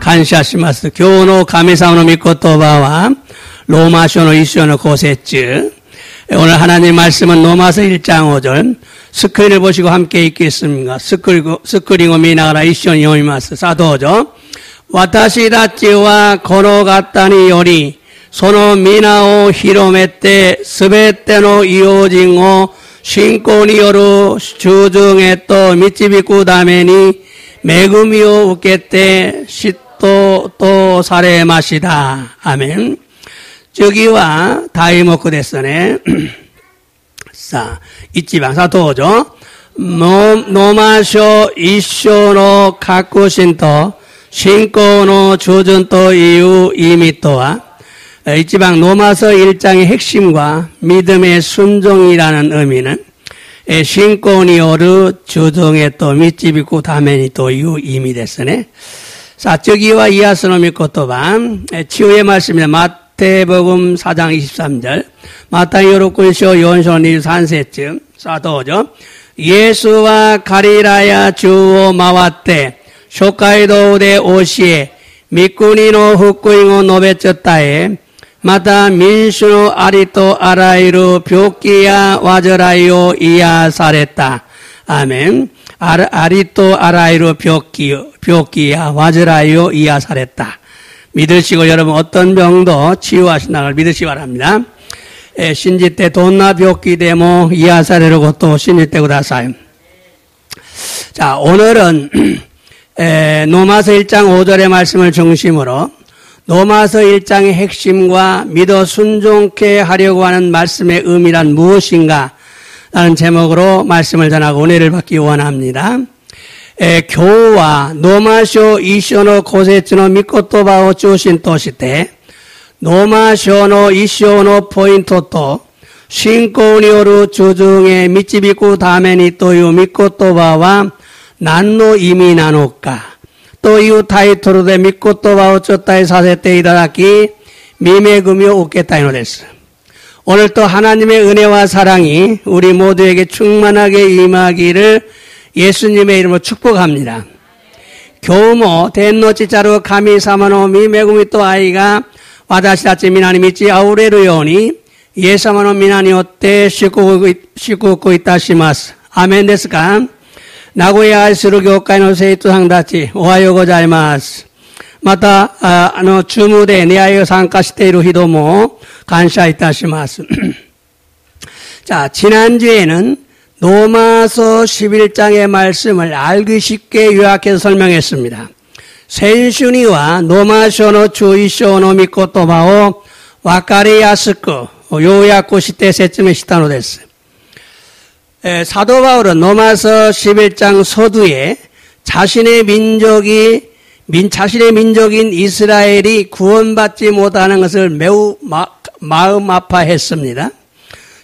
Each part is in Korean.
感謝します。今日の神様の御言葉は、ローマ書の一章の5節。오늘 하나님 말씀은 로마서 1장 5절. 스크린을 보시고 함께 읽겠습니다. 스크린を見ながら一緒に読みます。さあどうぞ。私たちはこの方により、その皆を広めて、すべての異邦人を信仰による従順へと導くために、恵みを受けて、嫉妬とされました。アメン。次は題目ですね。さあ、一番、さあどうぞ。ローマ書一章の確信と、信仰の従順という意味とは、一番로마서 1장의 핵심과 믿음의 순종이라는 의미는 신권이 요르 주정에 또 미치비고 다메니 또 いう意味ですね。さあ、次はイエスの御言葉、치유의 말씀입니다. 마태복음 4장 23절, 마타이오 6장 4절 23節. 자, どうぞ. 예수와 가리라야 주を回って、諸街道で教え、御国の福音を述べちゃったえ、また民衆のありとあらゆる病気や患いを癒された。アーメン。ありとあらゆる病気や患いを癒された。믿으시고 여러분 어떤 병도 치유하신다는 걸 믿으시기 바랍니다. 신지 때どんな病気でも癒されることを信じてください。 자, 오늘은 로마서 1장 5절의 말씀을 중심으로 로마서 1장의 핵심과 믿어 순종케 하려고 하는 말씀의 의미란 무엇인가 라는 제목으로 말씀을 전하고 은혜를 받기 원합니다. 교우와 로마서 2章の5節の御言葉を中心としてローマ書の1章のポイントと信仰による従順へ導くためにという御言葉は何の意味なのかというタイトルで御言葉をちょっとさせていただき、御恵みを受けたいのです。 오늘 또 하나님의 은혜와 사랑이 우리 모두에게 충만하게 임하기를 예수님의 이름으로 축복합니다. 교우모天の父なる神様の御恵みと愛が私たち皆に満ち溢れるように、イエス様の皆によって祝福いたします。アーメンですか？ 名古屋愛する教会の生徒さんたち、おはようございます。また、注務で礼拝を参加している人も感謝いたします。자, 지난주에는 로마서 11장의 말씀을 알기 쉽게 요약해서 설명했습니다.先週には 로마서の11章の御言葉を分かりやすく要約して説明したのです。 사도 바울은 로마서 11장 서두에 자신의 민족인 이스라엘이 구원받지 못하는 것을 매우 마음 아파했습니다.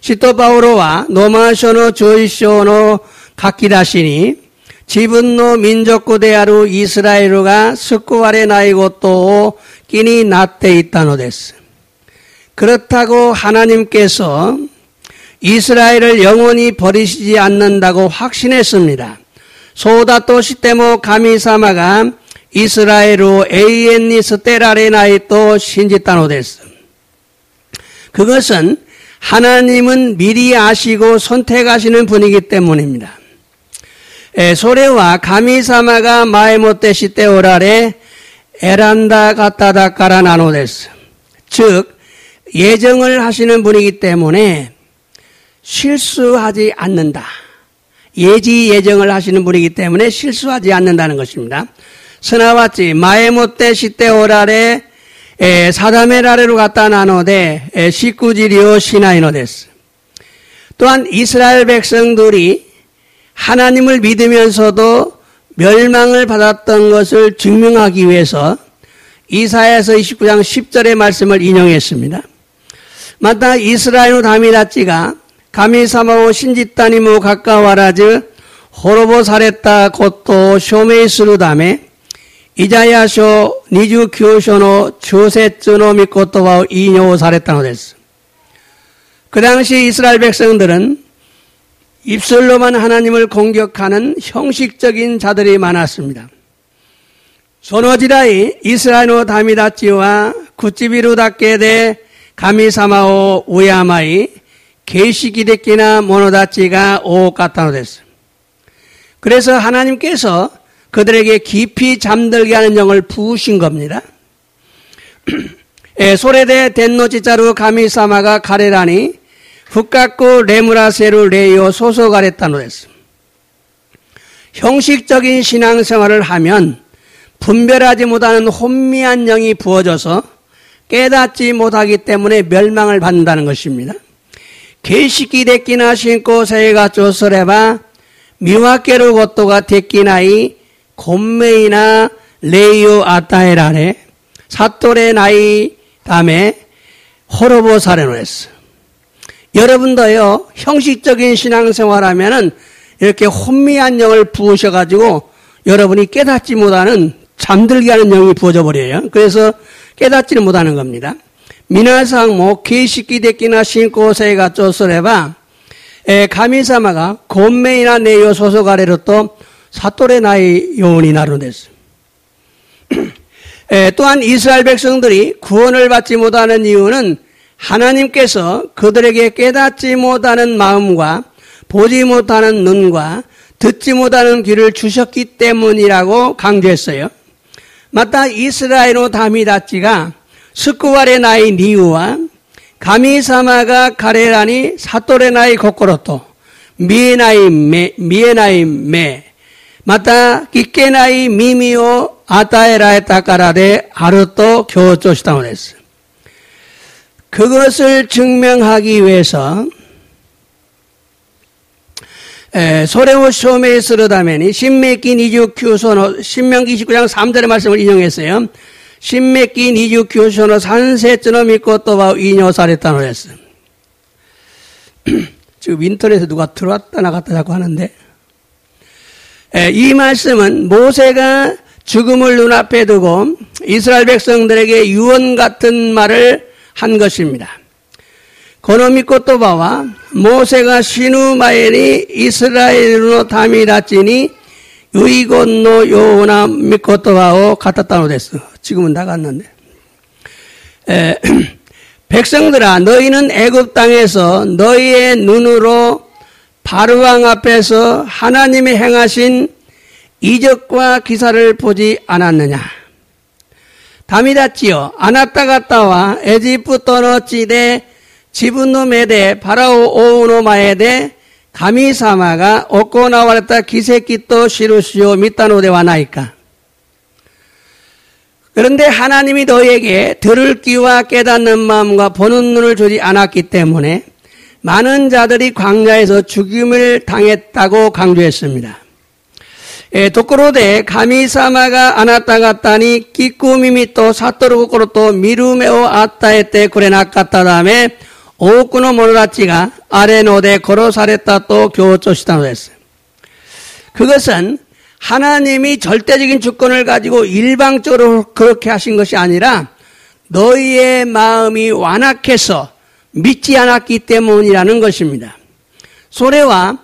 시토 바울과 로마서の11章の書き出しに自分の民族であるイスラエルが救われないことを気になっていたのです。 그렇다고 하나님께서 이스라엘을 영원히 버리시지 않는다고 확신했습니다. そうだとしても神様がイスラエルを永遠に捨てられないと信じたのです。 그것은 하나님은 미리 아시고 선택하시는 분이기 때문입니다. それは神様が前もってしておられ選んだ方だからなのです。 즉 예정을 하시는 분이기 때문에 실수하지 않는다. 예정을 하시는 분이기 때문에 실수하지 않는다는 것입니다. すなわち前もってしておられ定められる方なのでしくじりをしないのです。 또한 이스라엘 백성들이 하나님을 믿으면서도 멸망을 받았던 것을 증명하기 위해서 이사야서 29장 10절의 말씀을 인용했습니다. またイスラエルの民たちが神様を信じたにもかかわらず滅ぼされたことを証明するためイザヤ書29章の中節の御言葉を引用されたのです。 그 당시 이스라엘 백성들은 입술로만 하나님을 공격하는 형식적인 자들이 많았습니다. その時代、イスラエルの民たちは唇だけで神様を敬い、形式的な者たちが多かったのです。그래서 하나님께서 그들에게 깊이 잠들게 하는 영을 부으신 겁니다. 소레데 덴노치자루 가미사마가 가레라니 훅깎고 레무라세루 레이오 소소 가레타노です. 형식적인 신앙생활을 하면 분별하지 못하는 혼미한 영이 부어져서 깨닫지 못하기 때문에 멸망을 받는다는 것입니다. 계시기 데끼나 신고 세가 쪼서레바 미와케루 고토가 데끼나이 곰메이나 레이오 아타에라레 사토레 나이 다음에 호로보 사레노레스. 여러분도요, 형식적인 신앙생활하면은 이렇게 혼미한 영을 부으셔가지고 여러분이 깨닫지 못하는 잠들게 하는 영이 부어져 버려요. 그래서 깨닫지를 못하는 겁니다. 미나상 뭐 계시기 데끼나 신고세가 쪼서레바 가미사마가 곰메이나 네요 소소가레로 또 사토레 나이 요원이 나루데스. 또한 이스라엘 백성들이 구원을 받지 못하는 이유는 하나님께서 그들에게 깨닫지 못하는 마음과 보지 못하는 눈과 듣지 못하는 귀를 주셨기 때문이라고 강조했어요. 마타 이스라엘의 다미다치가 스쿠와레 나이 니우와 가미사마가 가레라니 사토레 나이 코코로토 미에나이 메 마타 기케 나이 미미오 아타에라에 타카라데 하루토 교조시다노です. 그것을 증명하기 위해서 소레오 쇼메 스르다메니 신메키 니주 큐소노 신명기 29장 3절의 말씀을 인용했어요. 신메키 니주 큐소노 산세츠노 미코토바 인요사레타노です. 지금 인터넷에 누가 들어왔다 나갔다 자꾸 하는데 이 말씀은 모세가 죽음을 눈앞에 두고 이스라엘 백성들에게 유언 같은 말을 한 것입니다. 고노미코토바와 모세가 시누마에니 이스라엘의 다미다치니 유이곤노 요나 미코토바오 같았다노 됐어. 지금은 나갔는데. 백성들아, 너희는 애굽 땅에서 너희의 눈으로 바로왕 앞에서 하나님이 행하신 이적과 기사를 보지 않았느냐. 다미다치여 아나타가타와 에지프토노 찌데 지분노 메데 파라오 오우노 마에데 가미사마가 오코나와레타 기세키토 시루시오 미타노데와 나이까. 그런데 하나님이 너희에게 들을 귀와 깨닫는 마음과 보는 눈을 주지 않았기 때문에 많은 자들이 광야에서 죽임을 당했다고 강조했습니다. 도코로데 가미사마가 아나타가타니 끼꾸미미 또 사토르고코로 또 미루메오 아타에테 쿠레나카타 다음에 오쿠노 모노다치가 아레노데 고로사레타 또 교조시다노 됐어요. 그것은 하나님이 절대적인 주권을 가지고 일방적으로 그렇게 하신 것이 아니라 너희의 마음이 완악해서 믿지 않았기 때문이라는 것입니다. 소레와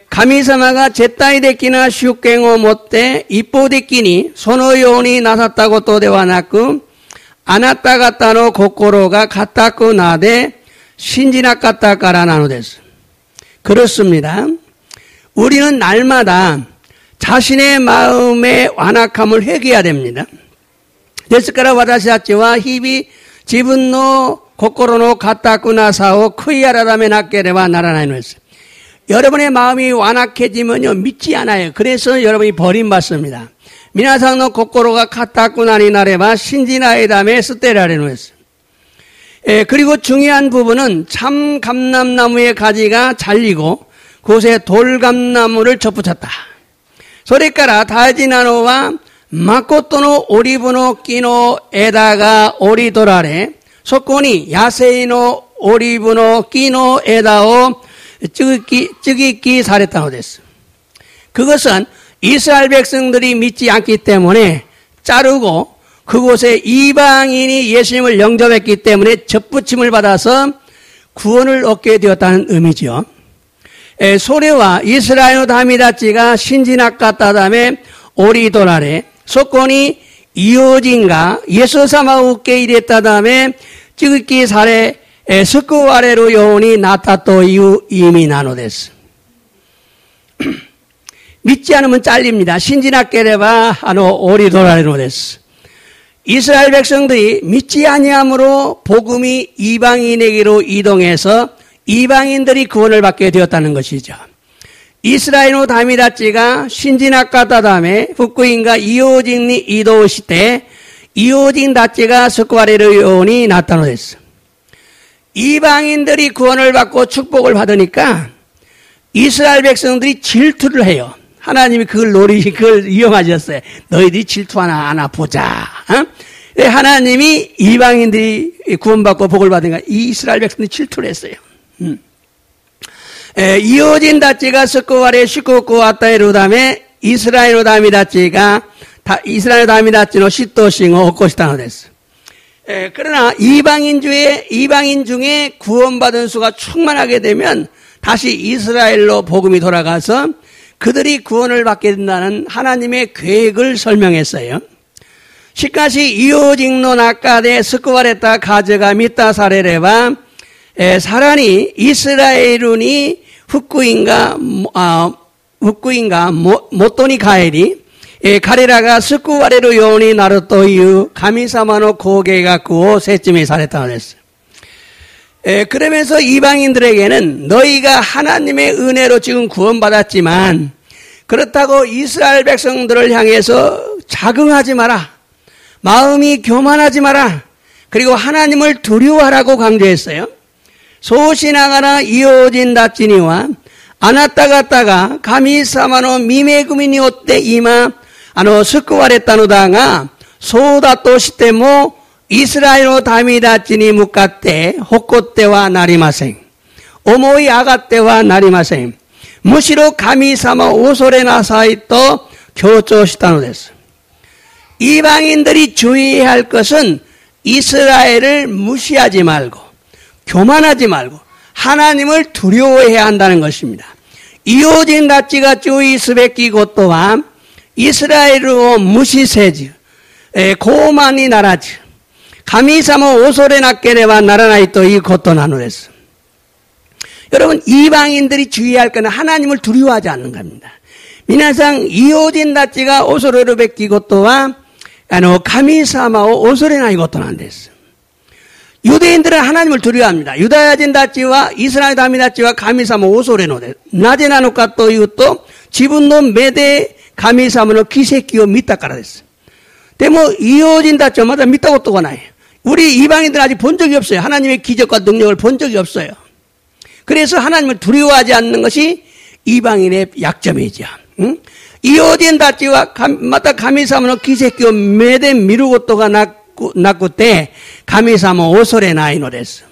가미사마가 제타이 데키나 슈갱오 못테 이뽀 데키니 소노요니 나섰다고 또 대화나고 아나타가타노 고코로가 가타쿠 나데 신지나카타카라 나노데스. 그렇습니다. 우리는 날마다 자신의 마음의 완악함을 회개해야 됩니다. 데스카라 와다시아치와 히비 지분노 고코로노 가타쿠 나사오 크이아라다메 나케레와 나라나이노스. 여러분의 마음이 완악해지면요 믿지 않아요. 그래서 여러분이 버림받습니다. 미나상노 고코로가 카타쿠 나니 나레바 신지나에다메 스테라레노스. 그리고 중요한 부분은 참 감람나무의 가지가 잘리고 그곳에 돌감나무를 접붙였다. 소리까라 다지나노와 마코토노 오리브노 끼노 에다가 오리도라레 소코니 야세이노 오리브노 끼노 에다오 쯔기끼 사랬다고 됐어. 그것은 이스라엘 백성들이 믿지 않기 때문에 자르고 그곳에 이방인이 예수님을 영접했기 때문에 접붙임을 받아서 구원을 얻게 되었다는 의미죠. 소레와 이스라엘 다미다치가 신지나카타 다음에 오리도라레 そこに異邦人がイエス様を受け入れたため、救济され、救われるようになったという意味なのです。믿지 않으면 잘립니다. 신지 않게레바 오리 돌아가는のです. 이스라엘 백성들이 믿지 아니함으로 복음이 이방인에게로 이동해서 이방인들이 구원을 받게 되었다는 것이죠. 이스라엘 다미다치가 신지나카다 다음에福音が 異邦人に移動して異邦人たちが救われるようになったのです. 이방인들이 구원을 받고 축복을 받으니까 이스라엘 백성들이 질투를 해요. 하나님이 그걸 이용하셨어요. 너희들이 질투하나 하나 보자. 하나님이 이방인들이 구원받고 복을 받으니까 이스라엘 백성들이 질투를 했어요. 異邦人たちが救われ祝福を与えるためイスラエル民たちの嫉妬心を起こしたのです. 그러나 이방인 중에 구원받은 수가 충만하게 되면 다시 이스라엘로 복음이 돌아가서 그들이 구원을 받게 된다는 하나님의 계획을 설명했어요. しかし異邦人の中で救われた数が満たされればさらにイスラエルに福音が元に帰り彼らが救われるようになるという神様の工計画を説明されたのです. 그러면서 이방인들에게는 너희가 하나님의 은혜로 지금 구원받았지만 그렇다고 이스라엘 백성들을 향해서 자긍하지 마라. 마음이 교만하지 마라. 그리고 하나님을 두려워하라고 강조했어요. そうしながら異邦人たちにはあなた方が神様の御恵みによって今救われたのだがそうだとしてもイスラエルの民たちに向かって誇ってはなりません。思い上がってはなりません。むしろ神様を恐れなさいと強調したのです. 이방인들이 주의해야 할 것은 이스라엘을 무시하지 말고 교만하지 말고 하나님을 두려워해야 한다는 것입니다. 이호진たちが注意すべきことはイスラエルを無視せず傲慢にならず神様を恐れなければならないということなのです. 여러분 이방인들이 주의할 것은 하나님을 두려워하지 않는 겁니다. 皆さん異邦人たちが恐れるべきことは神様を恐れないことなんです. 유대인들은 하나님을 두려워합니다. 유다야진たちは 이스라엘民たちは神様を恐れのです. なぜなのかというと自分の目で神様の奇跡を見たからです. でも異邦人たちはまだ見たことがない. 우리 이방인들은 아직 본 적이 없어요. 하나님의 기적과 능력을 본 적이 없어요. 그래서 하나님을 두려워하지 않는 것이 이방인의 약점이죠. 異邦人たちはまた神様の奇跡を目で見ることがなくて神様を恐れないのです.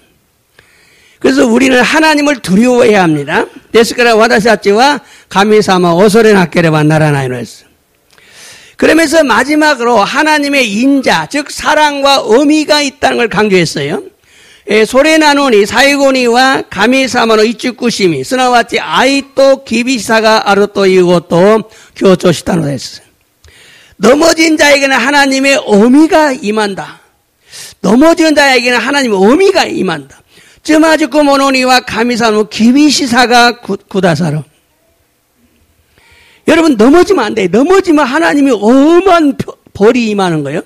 그래서 우리는 하나님을 두려워해야 합니다. ですから私たちは神様を恐れなければならないのです. 그러면서 마지막으로 하나님의 인자, 즉 사랑과 의미가 있다는 걸 강조했어요. それなのに最後には神様の慈しみ、すなわち愛と厳しさがあるということを強調したのです. 넘어진 자에게는 하나님의 의미가 임한다. 넘어진 자에게는 하나님의 의미가 임한다. つまずく者には神様の厳しさがくださる. 여러분 넘어지면 안 돼요. 넘어지면 하나님이 어마한 벌이 임하는 거예요.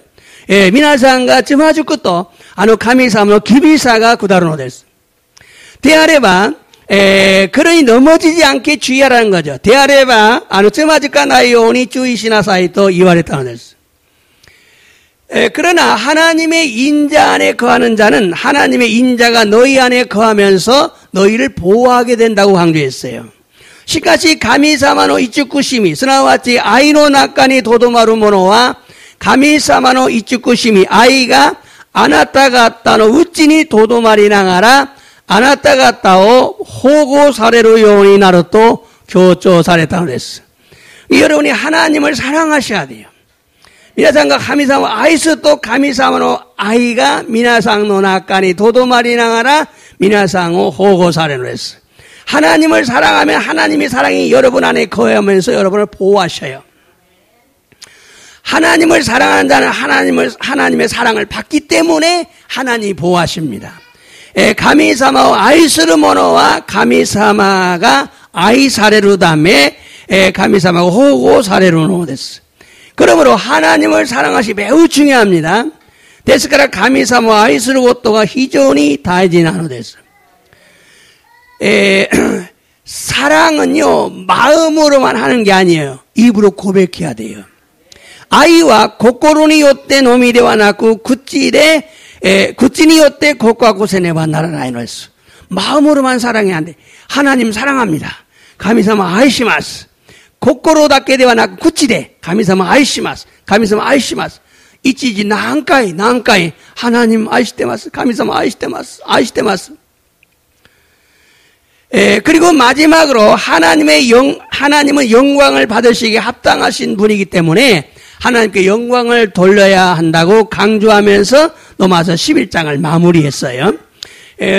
皆さんがつまずくと神様の厳しさが下るのです. であれば 그러니 넘어지지 않게 주의하라는 거죠. であればつまずかないように注意しなさいと言われたのです. 그러나 하나님의 인자 안에 거하는 자는 하나님의 인자가 너희 안에 거하면서 너희를 보호하게 된다고 강조했어요. しかし神様の慈しみ、すなわち愛の中にとどまる者は神様の慈しみ、愛があなた方のうちにとどまりながらあなた方を保護されるようになると強調されたのです. 여러분이 하나님을 사랑하셔야 돼요. 皆さんが神様を愛すると神様の愛が皆さんの中にとどまりながら皆さんを保護されるのです. 하나님을 사랑하면 하나님의 사랑이 여러분 안에 거하면서 여러분을 보호하셔요. 하나님을 사랑하는 자는 하나님의 사랑을 받기 때문에 하나님이 보호하십니다. 가미사마와 아이스르모노와 가미사마가 아이사레루 다음에 가미사마가 호고 사레루노 됐어. 그러므로 하나님을 사랑하시 매우 중요합니다.ですから神様を愛することが非常に大事なのです。 사랑은요 마음으로만 하는 게 아니에요. 입으로 고백해야 돼요. 아이와 고코로니 요때 노미ではなく口によって告白せねばならないのです。 마음으로만 사랑해야 안 돼. 하나님 사랑합니다. 가미사마 아이시마스. 고코로だけではなく口で 가미사마 아이시마스. 가미사마 아이시마스. 이치지 난까이 하나님 아이시테마스. 가미사마 아이시테마스. 그리고 마지막으로 하나님은 영광을 받으시기에 합당하신 분이기 때문에 하나님께 영광을 돌려야 한다고 강조하면서 로마서 11장을 마무리했어요.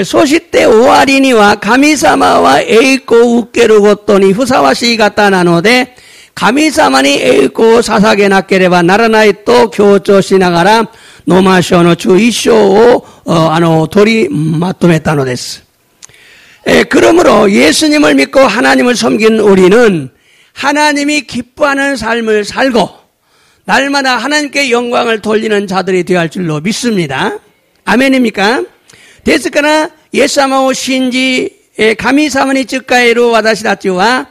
소시때 오아리니와 가미사마와 에이코 우케루 고토니 후사와시 가타 나노데 가미사마니 에이코 사사게 나케레바 나라나이 또 교조しながら 노마쇼노 주 1章を 取りまとめたのです。 그러므로 예수님을 믿고 하나님을 섬긴 우리는 하나님이 기뻐하는 삶을 살고 날마다 하나님께 영광을 돌리는 자들이 되어야 할 줄로 믿습니다. 아멘입니까? ですからイエス様を信じ神様に近いる私たちは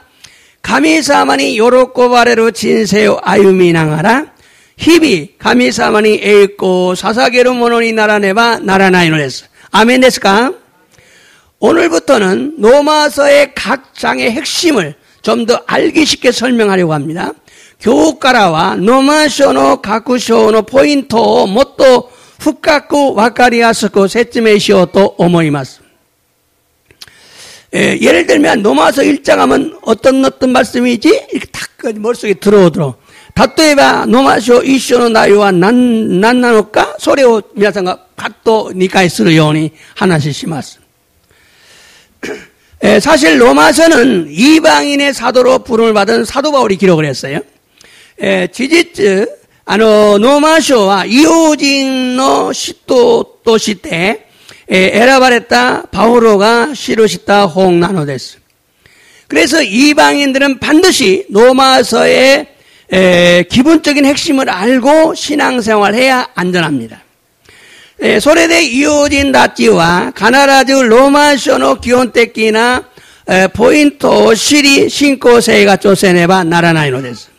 神様に喜ばれる人生を歩みながら日々神様に栄光を捧げるものにならねばならないのです。아멘ですか? 오늘부터는 로마서의 각 장의 핵심을 좀 더 알기 쉽게 설명하려고 합니다. 교과라와 로마서 각章の 포인트をもっと深く分かりやすく説明しようと思います。 예를 들면 로마서 1장 하면 어떤 말씀이지? 이렇게 딱 머릿속에 들어오도록. 例えば 로마서 1章の内容は何なのかそれを皆さんがパッと理解するように話します。 사실 로마서는 이방인의 사도로 부름을 받은 사도 바울이 기록을 했어요. 지지츠 노마쇼와 이호진의 시도として選ばれた 바오로가 시루시타 홍나노です. 그래서 이방인들은 반드시 로마서의 기본적인 핵심을 알고 신앙생활해야 안전합니다. それで異邦人たちは必ずローマ書の基本的なポイントを知り信仰生活をせねばならないのです.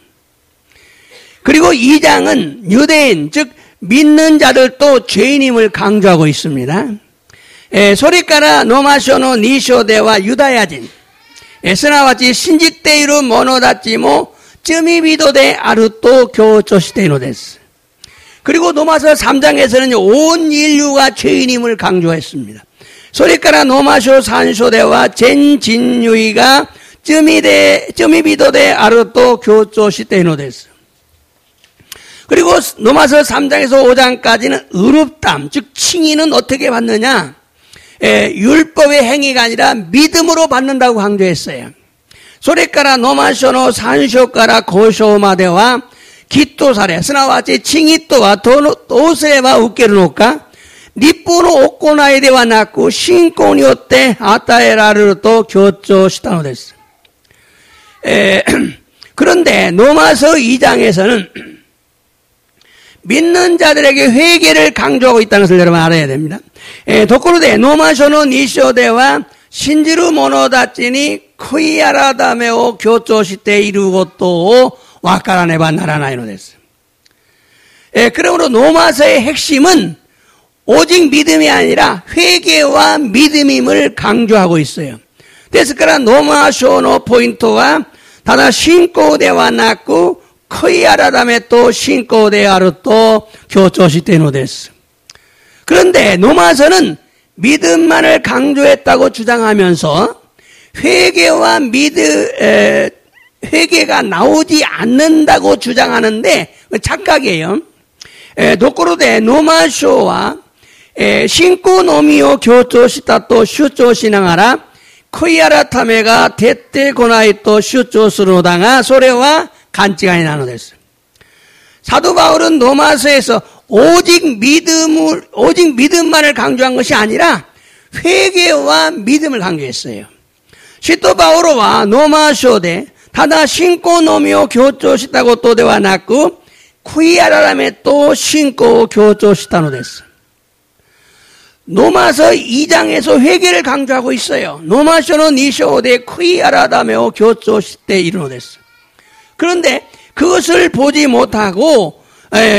그리고 2장은 유대인 즉 믿는 자들도 죄인임을 강조하고 있습니다. それからローマ書の2章ではユダヤ人すなわち信じている者たちも罪人であると強調しているのです. 그리고 로마서 3장에서는 온 인류가 죄인임을 강조했습니다. それから 로마서 3章では全人類が罪人であると強調しているのです. 그리고 로마서 3장에서 5장까지는 의롭담, 즉 칭의는 어떻게 받느냐? 율법의 행위가 아니라 믿음으로 받는다고 강조했어요. それから 로마서 3章から 5章まではきっとされ、すなわち、칭의とはどうすれば受けるのか、律法の行いではなく、信仰によって与えられると強調したのです。그런데 로마서 2장에서는 믿는 자들에게 회개를 강조하고 있다는 것을 여러분 알아야 됩니다. ところで、ローマ書の2章では、信じる者たちに悔い改めを強調していることを分からねばならないのです. 그러므로 로마서의 핵심은 오직 믿음이 아니라 회개와 믿음임을 강조하고 있어요. ですから 로마서ポイントはただ信仰ではなく悔い改めと信仰であると強調しているのです. 그런데 로마서는 믿음만을 강조했다고 주장하면서 회개가 나오지 않는다고 주장하는데 착각이에요. ところで ローマ書は信仰のみを強調したと主張しながら悔い改めが徹底こないと主張するのだがそれは勘違いなのです. 사도 바울은 로마서에서 오직 믿음만을 강조한 것이 아니라 회개와 믿음을 강조했어요. 시토 바오로와 노마쇼데 다다 신고 노미오 교조 시다고 또 대와 났고 쿠이아라람에 또 신고 교조 시다노 됐어. 노마서 2장에서 회개를 강조하고 있어요. 노마쇼노 니쇼데 쿠이아라다메오 교조 시대 이르노 됐어. 그런데 그것을 보지 못하고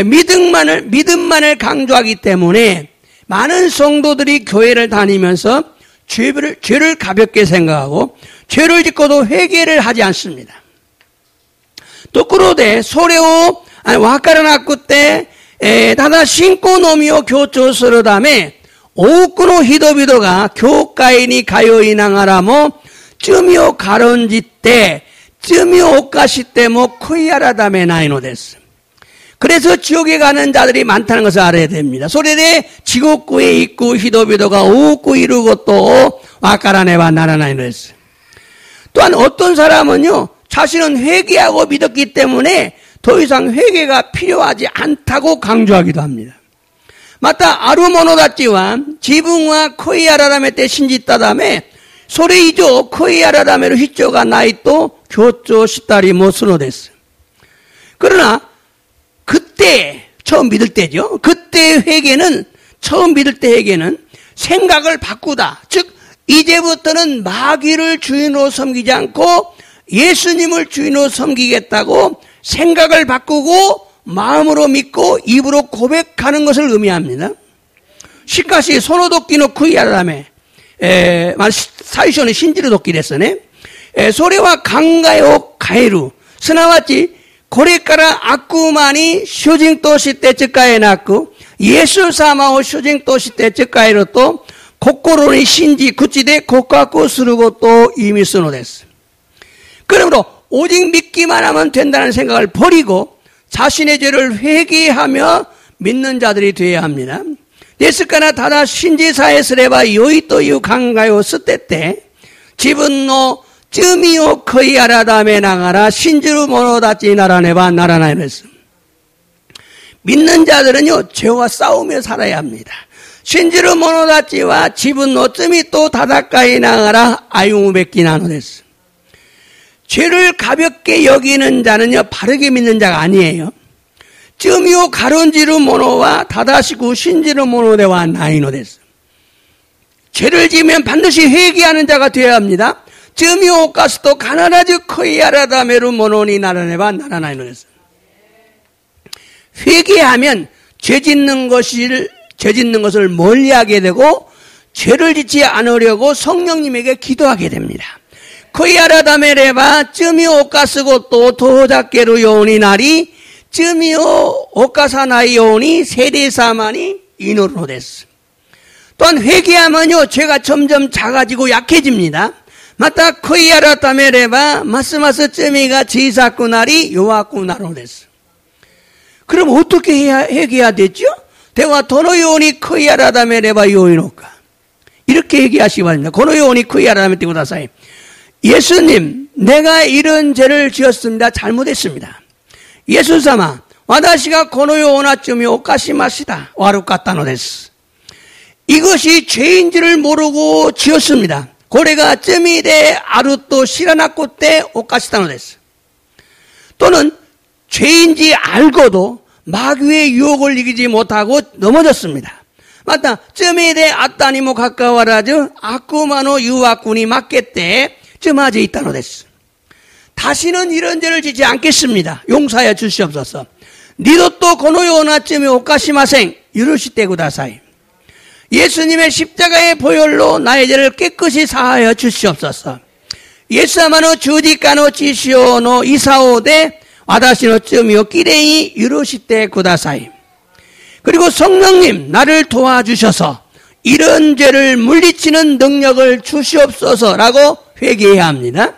믿음만을 강조하기 때문에 많은 성도들이 교회를 다니면서 죄를 가볍게 생각하고 죄를 짓고도 회개를 하지 않습니다. 또 그러되 소레오 와카라나쿠 때 다다 신고 노미오 교조스로 다음에 오쿠노 히도비도가 교회に通いながらも罪を軽んじて罪を犯しても悔い改めないのです。 그래서 지옥에 가는 자들이 많다는 것을 알아야 됩니다. 소리대 지옥구에 있고 히도비도가 오고 이루고 또 와카라네와 나라나이노 됐어. 또한 어떤 사람은요 자신은 회개하고 믿었기 때문에 더 이상 회개가 필요하지 않다고 강조하기도 합니다. 맞다 아루모노다치와 지붕과 코이아라라메 때 신짓다다메 소레이조 코이아라라메로 히조가 나이또 교조 시다리 모스노 됐어. 그러나 그때 처음 믿을 때죠. 그때 회개는 처음 믿을 때 회개는 생각을 바꾸다. 즉 이제부터는 마귀를 주인으로 섬기지 않고 예수님을 주인으로 섬기겠다고 생각을 바꾸고 마음으로 믿고 입으로 고백하는 것을 의미합니다. 시카시 소노도끼노 쿠이아라메 사이쇼는 신지를 돕기 됐으네. 소레와 강가요 가에루 스나와치 これから悪魔に主人として使えなく、イエス様を主人として使えると、心に信じ、口で告白することを意味するのです。 그러므로 오직 믿기만 하면 된다는 생각을 버리고 자신의 죄를 회개하며 믿는 자들이 되어야 합니다. ですからただ信じさえすれば良いという考えを捨てて、自分の罪を悔い改めながら信じる者たちにならねばならないのです。 믿는 자들은요 죄와 싸우며 살아야 합니다. 信じる者たちは自分の罪と戦いながら歩むべきなのです。 죄를 가볍게 여기는 자는요 바르게 믿는 자가 아니에요. 罪を軽んじる者は正しく信じる者ではないのです。 죄를 지으면 반드시 회개하는 자가 되어야 합니다. 罪を犯すと必ず悔い改める者にならねばならないのです。 회개하면 죄 짓는 것을 멀리하게 되고 죄를 짓지 않으려고 성령님에게 기도하게 됩니다. 悔い改めれば罪を犯すことを遠ざけるようになり罪を犯さないように聖霊様に祈るのです。 또한 회개하면요 죄가 점점 작아지고 약해집니다. また悔い改めればますます罪が小さくなり弱くなるのです。 그럼 어떻게 회개해야 되죠? 대화 どのように悔い改めればよいのか? 이렇게 얘기하시기 바랍니다. このように悔い改めてください. 예수님, 내가 이런 죄를 지었습니다. 잘못했습니다. 예수様, 私がこのような罪を犯しました. 悪かったのです. 이것이 죄인지를 모르고 지었습니다. これが罪であると知らなくて犯したのです. 또는 죄인지 알고도 마귀의 유혹을 이기지 못하고 넘어졌습니다. 맞다. 罪であったにもかかわらず悪魔の誘惑に負けて점아져 있다のです. 다시는 이런 죄를 짓지 않겠습니다. 용서하여 주시옵소서. 二度とこのような罪を犯しません. 許してください. 예수님의 십자가의 보혈로 나의 죄를 깨끗이 사하여 주시옵소서. 예수様の十字架の血潮のイサオで私の罪をきれいに許してください. 그리고 성령님 나를 도와주셔서 이런 죄를 물리치는 능력을 주시옵소서라고 회개해야 합니다.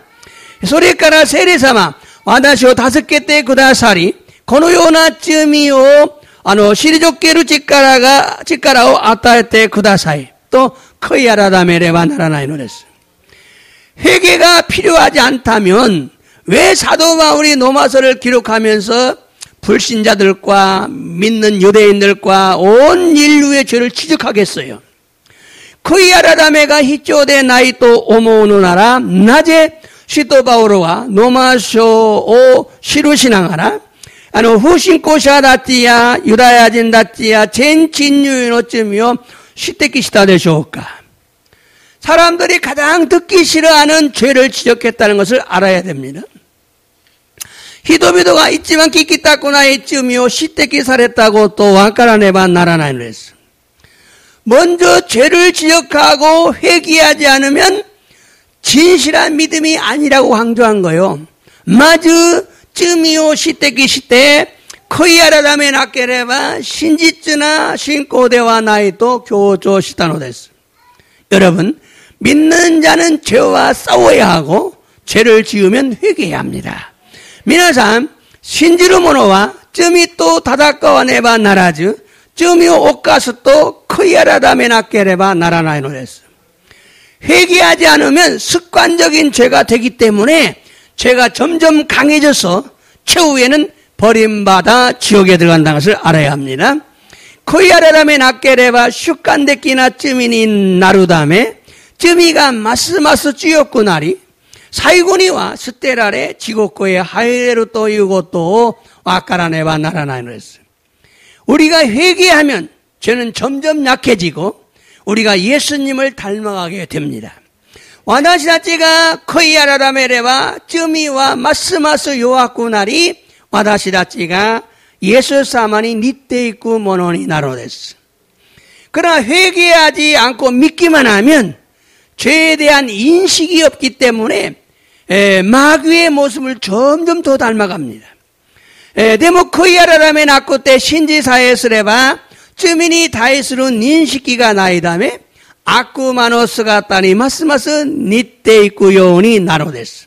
それから聖霊様、私を助けてくださり、このような罪を退ける力を与えてくださいと悔い改めればならないのです。 회개가 필요하지 않다면 왜 사도 바울이 로마서를 기록하면서 불신자들과 믿는 유대인들과 온 인류의 죄를 지적하겠어요. 코이아라다메가 히초데 나이토 오모우누나라 낮에 시도 바오로와 노마쇼 오 시루시나가라 후신코샤 다띠야 유다야진 다띠야 젠 진유인어쯤이요 시떼기 시다 되쇼까. 사람들이 가장 듣기 싫어하는 죄를 지적했다는 것을 알아야 됩니다. 히도비도가 있지만 끼끼따꾸나 있쯤이요 시떼기 살했다고 또 왕까라네바 나라나이로 했어. 먼저 죄를 지적하고 회개하지 않으면 진실한 믿음이 아니라고 강조한 거요. 마즈 쯤이요 시떼기 시떼 코이아라다메 나케레바 신지쯔나 신고대와 나이도 교조 시다노 됐어. 여러분, 믿는 자는 죄와 싸워야 하고 죄를 지으면 회개해야 합니다. 미나산 신지루 모노와 쯤이 또 다다카와 네바 나라즈 쯤이 오카스 또 코이아라다메 나케레바 나라나이노 됐어. 회개하지 않으면 습관적인 죄가 되기 때문에 죄가 점점 강해져서 최후에는 버림받아 지옥에 들어간다는 것을 알아야 합니다. 코이아라다메 나케레바 슈칸데키나 쯔미니 나루다메 쯔미가 마스마스 찌었구나리 사이고니와 스테라레 지고코에 하이레루 또 이고또 와카라네바 나라나이노 했어요. 우리가 회개하면 죄는 점점 약해지고 우리가 예수님을 닮아가게 됩니다. 와다시다찌가 코이아라다메레와 쯔미와 마스마스 요아쿠나리 와다시다찌가 예수 사마니 니테이쿠 모노니 나로데스. 그러나 회개하지 않고 믿기만 하면 죄에 대한 인식이 없기 때문에 마귀의 모습을 점점 더 닮아갑니다. 데모 코이아라다메 나코 때 신지사에스레바 쯔미니 다이스루 닌시키가 나이다메 아쿠마노스가 따니 마스마스 니테이쿠 요니 나로데스.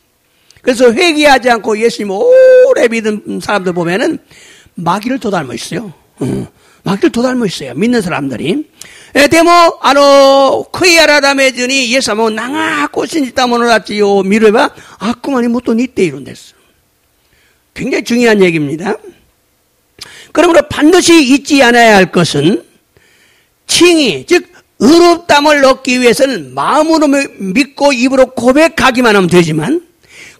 그래서 회개하지 않고 예수님 오래 믿은 사람들 보면은 마귀를 더 닮아 있어요. 마귀를 더 닮아 있어요. 믿는 사람들이. 데모 코이아라다메즈니 예수모 나가고 신지타모노라지요 미르바 아쿠마니 모토 니테이룬 됐어. 굉장히 중요한 얘기입니다. 그러므로 반드시 잊지 않아야 할 것은 칭의, 즉 의롭담을 얻기 위해서는 마음으로 믿고 입으로 고백하기만 하면 되지만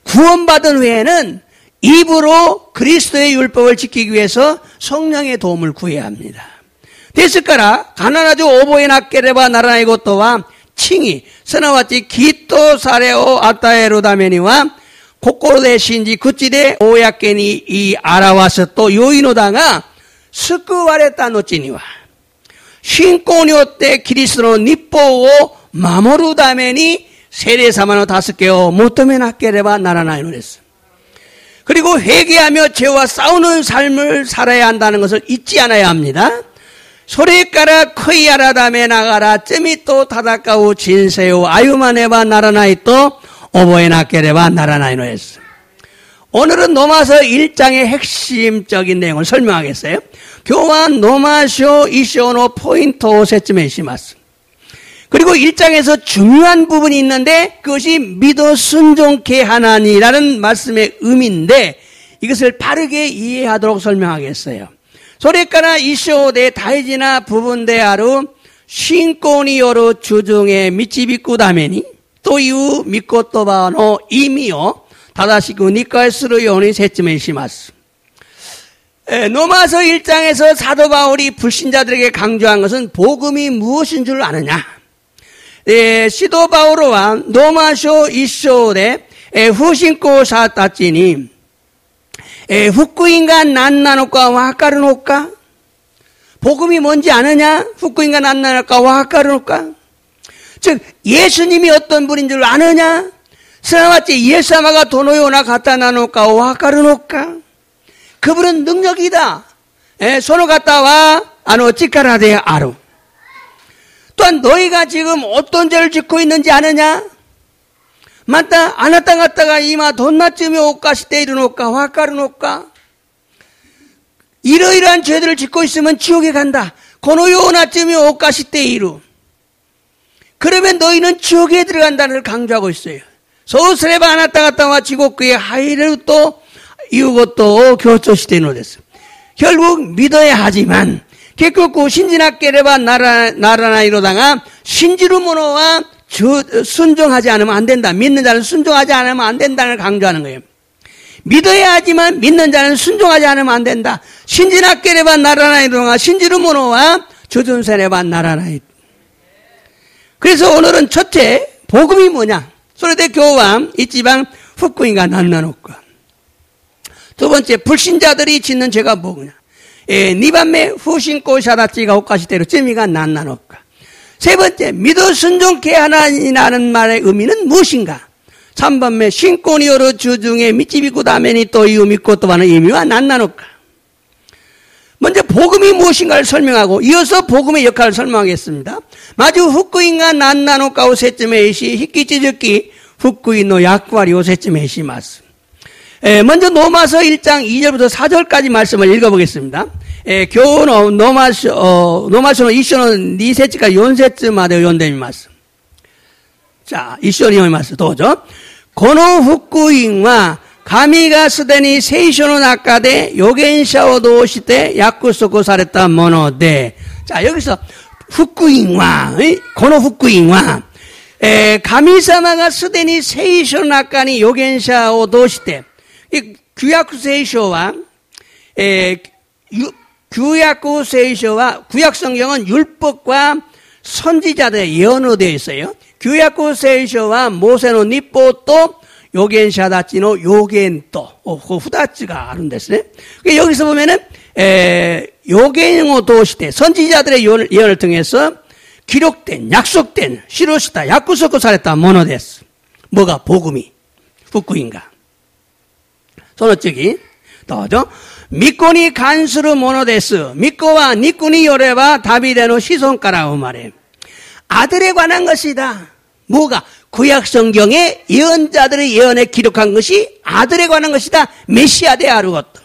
구원받은 후에는 입으로 그리스도의 율법을 지키기 위해서 성령의 도움을 구해야 합니다. 됐을까라 가나나주 오보에 낫게레바 나라의 것도와 칭의 서나와치 기토 사레오 아타에로다메니와 고코로데 신지 구찌데 오야케니 이 아라와서 또 요이노다가 스쿠와레타 노치니와 신고뇨て キリストの 日報を守るために聖霊様の助けを求めなければならないのです。 그리고 회개하며 죄와 싸우는 삶을 살아야 한다는 것을 잊지 않아야 합니다. 소리까라 코이아라다메 나가라 쯤이 또 타다카우 진세요 아유마네바 나라나이 또 오보에 나케레바 나라나이 노했어. 오늘은 로마서 1장의 핵심적인 내용을 설명하겠어요. 교환 로마쇼 이쇼노 포인토 세쯤에 심었어. 그리고 1장에서 중요한 부분이 있는데 그것이 믿어 순종케 하나니라는 말씀의 의미인데 이것을 바르게 이해하도록 설명하겠어요. 소리까나 이쇼데 다이지나 부분대하루 신고니요로 주중에 미치비쿠 다메니 또 이후 미코토바노 이미요 다다시고 니카스루 요니 세쯤에 심었어. 로마서 1장에서 사도 바울이 불신자들에게 강조한 것은 복음이 무엇인 줄 아느냐. 시도 바울과 로마쇼 1쇼에 후신코 사타치니福音が 何なのかわかるのか? 복음이 뭔지 아느냐? 福音が 何なのかわかるのか? 즉 예수님이 어떤 분인 줄 아느냐? すなわちイエス様がどのような方なのかわかるのか? 그분은 능력이다. その方は力である. 또한 너희가 지금 어떤 죄를 짓고 있는지 아느냐? 맞다. 아나타 가타가 이마 돈나쯤에 오까시때 이르노까 와까르노까? 이러이러한 죄들을 짓고 있으면 지옥에 간다. 고노요나쯤에 오까시때 이루. 그러면 너희는 지옥에 들어간다는 걸 강조하고 있어요. 소스레바 아나타 가타와 지옥구에 하이레루 또 이유고 또 교토시테노 됐어. 결국 믿어야 하지만 결국 신진학계레바 나라나이로다가 신지루모노와 순종하지 않으면 안 된다. 믿는 자는 순종하지 않으면 안 된다는 강조하는 거예요. 믿어야 하지만 믿는 자는 순종하지 않으면 안 된다. 신진학계레바 나라나이로다가 신지루모노와 주둔세레바 나라나이. 그래서 오늘은 첫째 복음이 뭐냐? 소래대 교와 이지방 후쿠인가 난나노과. 두 번째 불신자들이 짓는 죄가 뭐냐? 니밤메 후신코 샤다찌가 오카시테로 쯔미가 난나노과. 세 번째 믿어 순종케 하나니라는 말의 의미는 무엇인가? 3번目信仰による従順へ導くためにという御言葉の意味は何なのか? 먼저 복음이 무엇인가를 설명하고 이어서 복음의 역할을 설명하겠습니다. 마주 후쿠인가 난나노카오 세쯤에시 히키치즈키 후쿠인의 약과리 오세쯤에시 말씀. 먼저 로마서 1장 2절부터 4절까지 말씀을 읽어보겠습니다. 교훈 노마쇼노 이쇼노 니세츠가 연세츠마데 연대미 말씀. 자, 이쇼니의 말씀 도죠. 고노 후쿠인과 가미가 스데니 세이쇼노 나카데 요겐샤오 도시테 약구소코 사랬다 모노데. 자, 여기서 후쿠인과 고노 후쿠인과 가미사마가 스데니 세이쇼노 나카니 요겐샤오 도시테. 이 규약 세이쇼와 규약 세이쇼와 구약 성경은 율법과 선지자들의 예언으로 되어 있어요. 규약 세이쇼와 모세노 니뽀또 요겐샤다치노 요겐또 후다치가 아는 데스네. 여기서 보면은 요겐오 도시대 선지자들의 예언을 통해서 기록된 약속된 시로시다 야쿠소코 사랬다 모노데스. 뭐가 복음이 후쿠인가. 소노찌기 또죠. 미코니 간수르 모노데스. 미코와 니꾸니 요레바 다비데노 시손가라고 말해. 아들에 관한 것이다. 뭐가? 구약 성경의 예언자들의 예언에 기록한 것이 아들에 관한 것이다. 메시아 데 아르고또.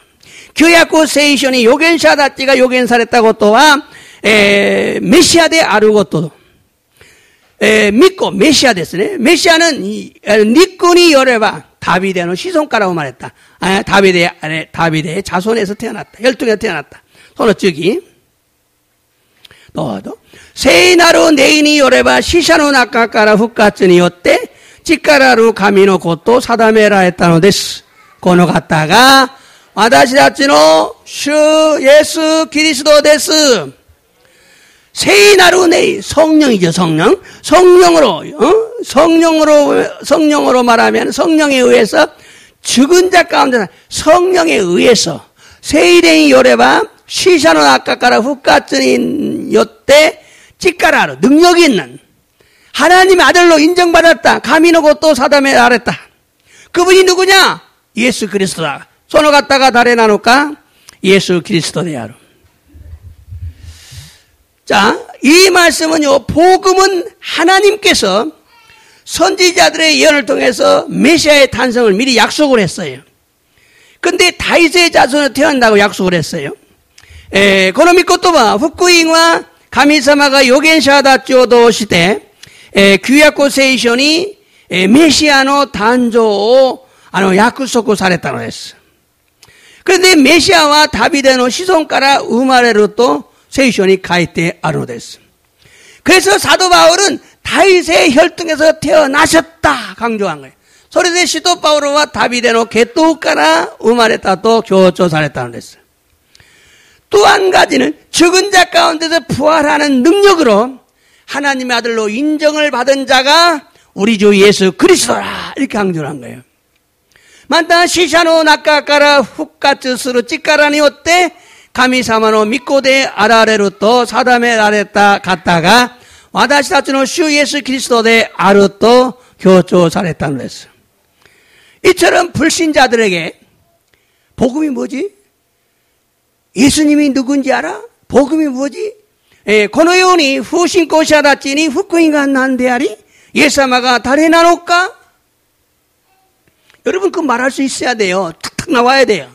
규약고 세이션이 요겐샤다띠가 요겐사랬다고 또한 메시아 데 아르고또. 믿고 메시아 됐으네. 메시아는 니꾸니 요레바 다비데노 시손가라고 말했다. 다비데의 자손에서 태어났다. 혈통에서 태어났다. 소노ጽ기. 또도 세이나루 네이니 요레바 시샤노 나카카라 후카츠니 요때 치카라루 가미노 고토 사다메라 했다노 데스. 고노 갔다가 와다시다치노 슈 예수 그리스도 데스. 세이나루 네이 성령이죠. 성령으로 말하면 성령에 의해서 죽은 자 가운데 성령에 의해서 세이레이 요레바 시샤노 아까까라 후까츠니 요때 찌까라로 능력이 있는 하나님의 아들로 인정받았다. 가미노고 또 사담에 아랬다. 그분이 누구냐? 예수 그리스도다. 손을 갖다가 달에 나눌까? 예수 그리스도 대하로. 자, 이 말씀은요, 복음은 하나님께서 선지자들의 예언을 통해서 메시아의 탄생을 미리 약속을 했어요. 근데 다윗의 자손으로 태어난다고 약속을 했어요. 고노미 코토바 후쿠인과 가미사마가 요겐샤다쪼도 시대 규약고 세이션이 메시아노 단조 약속을 사랬다고 했어. 그런데 메시아와 다비데노 시손가라 우마레로 또 세이션이 가이테 아르노데스. 그래서 사도 바울은 다윗의 혈통에서 태어나셨다 강조한 거예요. 소리대 시도 바울과 다비데노 게토우까라 우마레타 또 교조 사랬다는 데스. 또 한 가지는 죽은 자 가운데서 부활하는 능력으로 하나님의 아들로 인정을 받은 자가 우리 주 예수 그리스도라 이렇게 강조를 한 거예요. 만다 시샤노 나카카라 후카츠스로 찌까라니 오때 가미사마노 미코데 아라레로 또 사담에 아랬다 갔다가 와다시다츠노 슈 예수 그리스도데 아르또 교조 사랬다는 거였어요. 이처럼 불신자들에게 복음이 뭐지? 예수님이 누군지 알아? 복음이 뭐지? 고노요니 후신코샤다치니 후쿠인가 난데아리 예사마가 달에 나올까? 여러분 그 말할 수 있어야 돼요. 탁탁 나와야 돼요.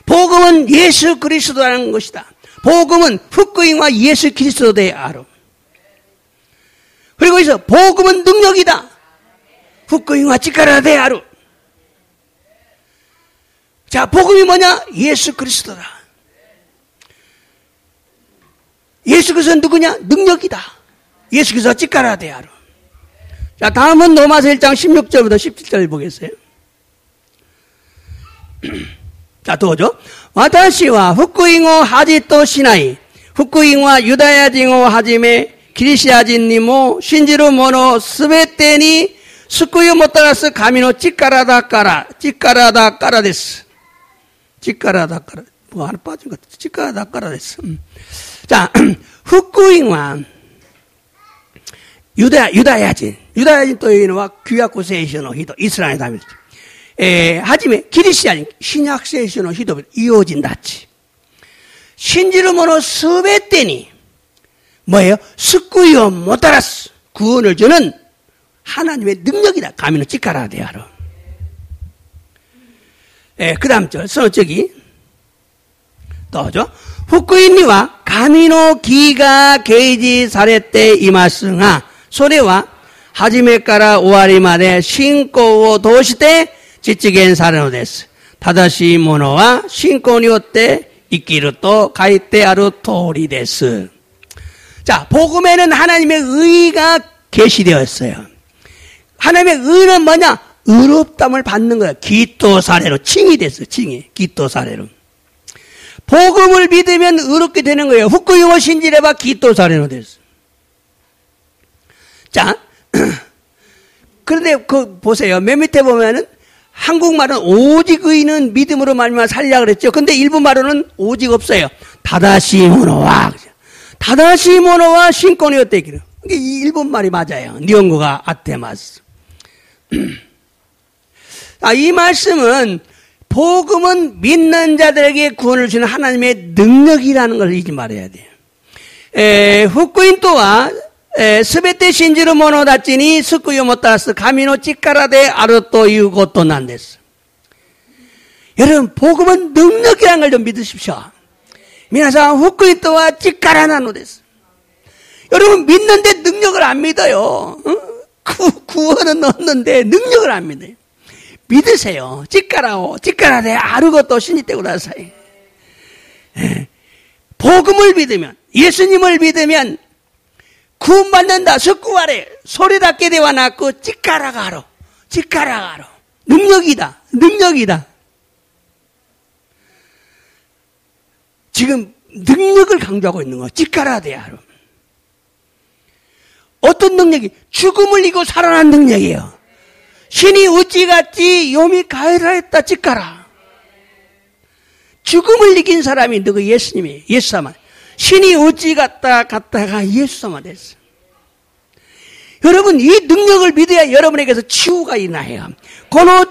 복음은 예수 그리스도라는 것이다. 복음은 후쿠인과 예수 그리스도에 알아. 그리고 여기서 복음은 능력이다. 후쿠인과 치카라데 아루. 자, 복음이 뭐냐? 예수 그리스도다. 예수께서 누구냐? 능력이다. 예수께서 찌까라 대하러. 자, 다음은 로마서 1장 16절부터 17절 보겠어요. 자, 도죠. 와타시와 후쿠잉오 하지토 시나이, 후쿠잉와 유다야징오 하지메 기리시아진니모 신지루 모노 스베테니 스쿠유 모타라스 가미노 찌까라다 까라 데스. 찌까라다 까라. 뭐 하나 빠진 것 같아. 찌까라다 까라 데스. 자, 후쿠잉와 유다야진 또いうのは 旧約聖書の人、イスラエルのためです。はじめ、キリシア人、新約聖書の人々、異邦人たち。信じる者すべてに、뭐예요?救いをもたらす, 구원을 주는 하나님의 능력이다. 가미노 찌까라 대하러. 그 다음 절, 저기, 또죠. 후쿠인니와 가미노 기가 게이지 사레때 이마스가, それは、初めから終わりまで信仰を通して実現されるのです。正しいものは信仰によって生きると書いてある通りです。 자, 복음에는 하나님의 의가 계시되어 있어요. 하나님의 의는 뭐냐? 의롭담을 받는 거예요. 기토사례로 칭이 됐어요. 칭이. 기토사례로. 복음을 믿으면 의롭게 되는 거예요. 후쿠유모 신지레바 기토사례로 됐어요. 자, 그런데 보세요. 맨 밑에 보면은 한국말은 오직 의는 믿음으로 말미암아 살리라 그랬죠. 근데 일본말로는 오직 없어요. 다다시모노와. 다다시모노와 신권이 어때기는. 이게 일본말이 맞아요. 니혼고가 아테마스. 이 말씀은 복음은 믿는 자들에게 구원을 주는 하나님의 능력이라는 걸 잊지 말아야 돼요. 후쿠인 또한 すべて信じる者たちに救いをもたらす神の力であるということなんです。 여러분, 복음은 능력이라는 걸 좀 믿으십시오. 皆さん、福音とは力なのです。 여러분, 믿는데 능력을 안 믿어요. 구원은 얻는데 능력을 안 믿어요. 믿으세요. 찌까라데 아르고또 신이때 구다사이. 복음을 믿으면, 예수님을 믿으면 구원받는다. 석구아래 소리 닿게 되와 낳고 찌까라가로. 능력이다. 지금 능력을 강조하고 있는 거. 찌까라데야로. 어떤 능력이? 죽음을 이기고 살아난 능력이에요. 신이 어찌같이 요미 가해라했다 찌까라. 죽음을 이긴 사람이 누구? 예수님이에요. 예수様. 신이 어찌 갔다가 예수様됐어. 여러분, 이 능력을 믿어야 여러분에게서 치유가 일어나요. 고노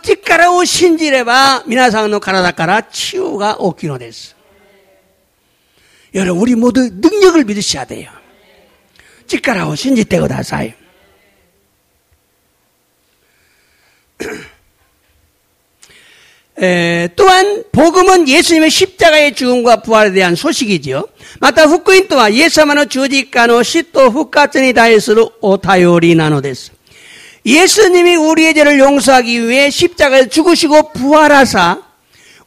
찌까라오 신지레바 미나상노 가라다까라 치유가 오키노 됐어. 여러분, 우리 모두 능력을 믿으셔야 돼요. 찌까라오 신지떼고 다사이. 또한 복음은 예수님의 십자가의 죽음과 부활에 대한 소식이지요. 마타 후쿠인 또한 예수様の十字架の死と復活に対するお便りなのです。 예수님이 우리의 죄를 용서하기 위해 십자가에 죽으시고 부활하사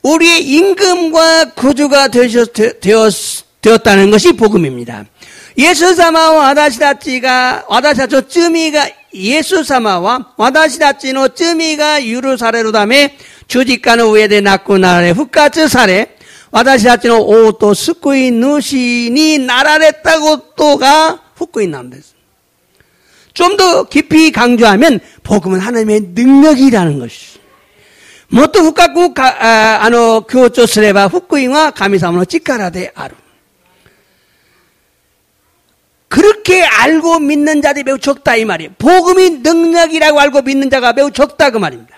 우리의 임금과 구주가 되었다는 것이 복음입니다. 예수様は私たちの罪がイエス様は私たちの罪が許されるため十字架の上で亡くなられ復活され私たちの王と救い主になられたことが福音なんです。 좀 더 깊이 강조하면 복음은 하나님의 능력이라는 것이. もっと深く強調すれば福音は神様の力である. 그렇게 알고 믿는 자들이 매우 적다 이 말이에요. 복음이 능력이라고 알고 믿는 자가 매우 적다 그 말입니다.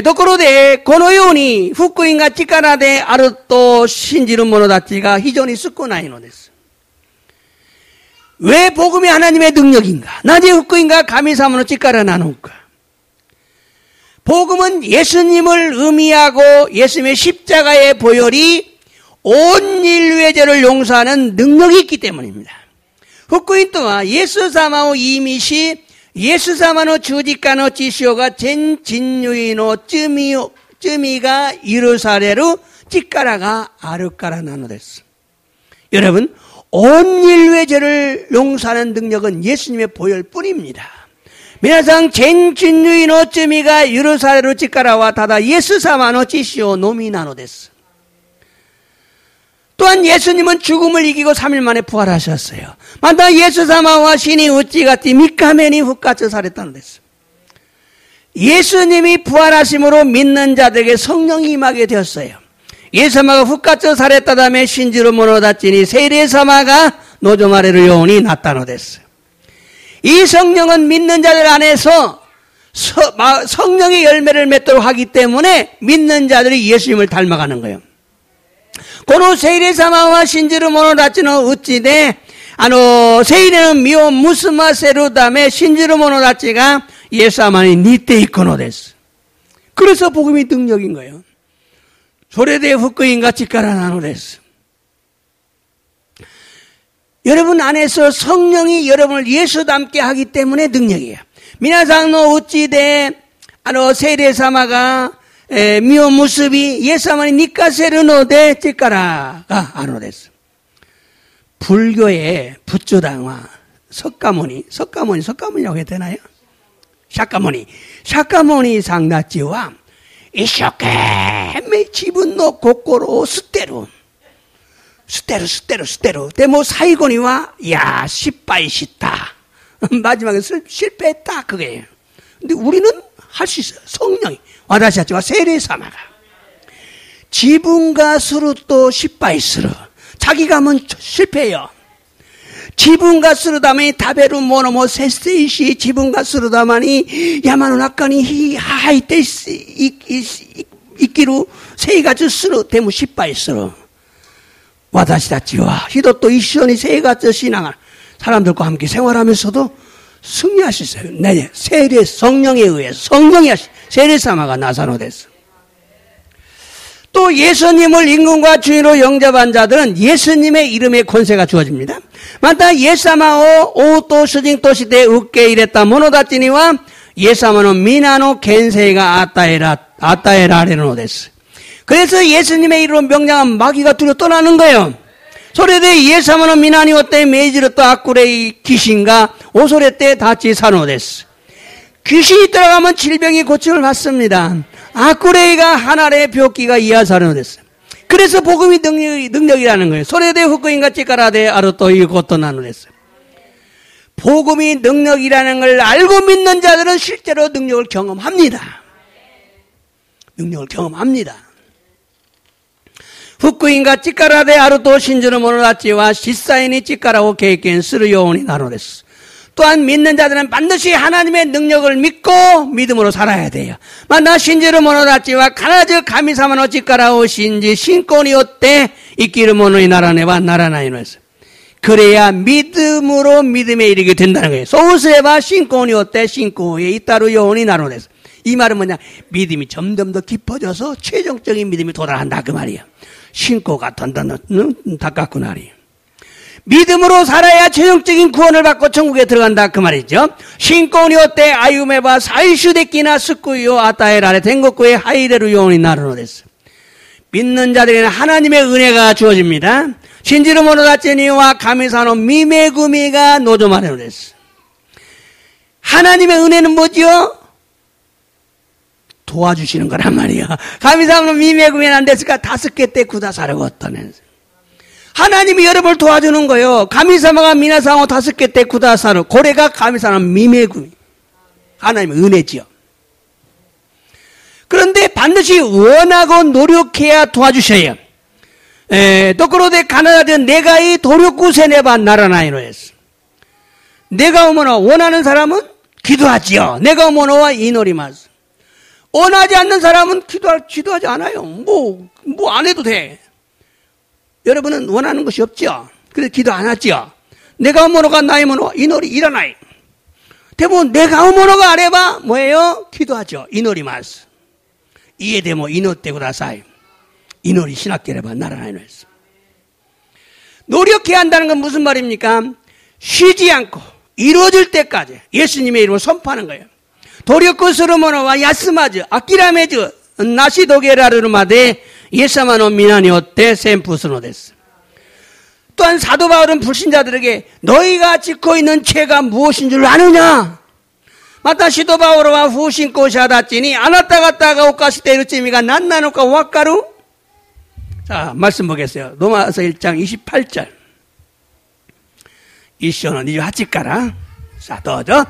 ところでこのように福音が力であると信じる者たちが非常に少ないのです. 왜 복음이 하나님의 능력인가? 나제福音가神様の力なのか? 복음은 예수님을 의미하고 예수님의 십자가의 보혈이 온 인류의 죄를 용서하는 능력이 있기 때문입니다.福音 또한 예수様を意味し 예수様の十字架の血潮が全人類の罪が許される力があるからなのです. 여러분, 온 인류의 죄를 용서하는 능력은 예수님의 보혈 뿐입니다. 미나상 젠진주인 어쩌미가 유루사레로 치카라와 다다 예수사마노 지시오 노미나노 데스. 또한 예수님은 죽음을 이기고 3일 만에 부활하셨어요. 마다 예수사마와 신이 우찌가티 미카메니 후까츠 사랬다는 데스. 예수님이 부활하심으로 믿는 자들에게 성령이 임하게 되었어요. 예수사마가 후까츠 사랬다다음에 신지로 모노다치니 세례사마가 노조마레로 요원이 났다노 데스. 이 성령은 믿는 자들 안에서 성령의 열매를 맺도록 하기 때문에 믿는 자들이 예수님을 닮아가는 거예요. 고노 세이레사마와 신지르 모노다치노 우찌데 세이레는 미오 무스마세루다메 신지르 모노다치가 예수아마니 니테 이코노 데스. 그래서 복음이 능력인 거예요. 소레데 후크인가 치카라나노 데스. 여러분 안에서 성령이 여러분을 예수 닮게 하기 때문에 능력이에요. 미나상노 우찌데 세이레사마가 미오 무스비 예사마니 니카세르노데 찌까라가 아노데스. 불교의 부처당화 석가모니라고 해야 되나요? 샤카모니 상나치와 이쇼케메 지분노 고코로 스테루 데모 사이고니와 야 시빠이시다. 마지막에 실패했다 그게예요. 근데 우리는 할 수 있어요. 성령이 와다시아치와 세례사마가 지분가 스루 또 시빠이스루 자기가 하면 실패해요. 지분가 스루다마니 다베루 모노모 세세이시 지분가 스루다마니 야마노 나카니 히하이테스 이끼루 세이가츠 스루 데모 시빠이스루 와다시다치와 히도또 이시오니 세이가츠 신앙을 사람들과 함께 생활하면서도 승리할 수 있어요. 네, 세례 성령에 의해서 성령이 하시 세례사마가 나사노됐어. 또 예수님을 임금과 주인으로 영접한 자들은 예수님의 이름의 권세가 주어집니다. 마타 예사마오 오또 스징또 시대 웃게 이랬다 모노다치니와 예사마노 미나노 겐세가 아따에라레노 됐어. 그래서 예수님의 이름으로 명령한 마귀가 두려 떠나는 거예요. 소리대 예사마노 미나니 어때 메이지르또 아쿠레이 귀신가 오소레 때 다치 사노데스. 귀신이 들어가면 질병이 고침을 받습니다. 아쿠레이가 하나의 벽기가 이하사노데스. 그래서 복음이 능력이라는 거예요. 소리대 후크인가 찌까라데 아르또 이것도 나누데스. 복음이 능력이라는 걸 알고 믿는 자들은 실제로 능력을 경험합니다. 후크인가 찌까라데 아르토 신주는 모노다치와 시사인이 찌까라고 계획된 스르요온이 나노데스. 또한 믿는 자들은 반드시 하나님의 능력을 믿고 믿음으로 살아야 돼요. 만나 신주를 모노다치와 가나즈 가미사마노 찌까라오 신지 신권이었대 이끼르 모노이 나라네와 나라나이노에서. 그래야 믿음으로 믿음에 이르게 된다는 거예요. 소우스에바 신권이었대 신고에 이따로 요온이 나노데스. 이 말은 뭐냐? 믿음이 점점 더 깊어져서 최종적인 믿음이 도달한다 그 말이에요. 신고가 닦았구나리. 믿음으로 살아야 최종적인 구원을 받고 천국에 들어간다 그 말이죠. 신고니 어때 아유메바 사이슈데끼나 스쿠요 아따에라레 된것구에 하이레루 요원이 나르노데스. 믿는 자들에게는 하나님의 은혜가 주어집니다. 신지르 모노다체니와 가미사노 미메구미가 노조마레노데스. 하나님의 은혜는 뭐죠? 도와주시는 거란 말이야. 가미사노 미메구미는 안 됐을까? 5개 때 구다사려고 어떠네. 하나님이 여러분을 도와주는 거예요. 가미사마가 미나상호 5개 때 구다사르. 고래가 가미사노 미메구미. 하나님의 은혜지요. 그런데 반드시 원하고 노력해야 도와주셔요. 또그러데 가나다든 내가 이 도력구세네바 나라나이로 했어. 내가 오면어 원하는 사람은 기도하지요. 내가 오면어와 이노리마스. 원하지 않는 사람은 기도하지 않아요. 뭐 안 해도 돼. 여러분은 원하는 것이 없죠. 그래서 기도 안 하죠. 내가 오면어가 나의 모노 이노리 일어나이. 대부분 내가 오면어가 안 해봐 뭐예요? 기도하죠. 이노리마스. 이해되면 이노때구다사이. 이노리 신학계래봐 나라나이로 했어. 노력해야 한다는 건 무슨 말입니까? 쉬지 않고 이루어질 때까지 예수님의 이름을 선포하는 거예요. 도력구스르모노와 야스마즈 아키라메즈 나시도게라르마데 예사마노 미나니오테 셈푸스노데스. 또 또한 사도 바울은 불신자들에게 너희가 짓고 있는 죄가 무엇인 줄 아느냐? 마타 시도 바울과 후신코 샤다찌니 아나타 갔다가 오카시테 이르찌미가 난나노카 와까루. 자, 말씀 보겠어요. 로마서 1장 28절. 이쇼는 이제 하치까라. 자, 또죠.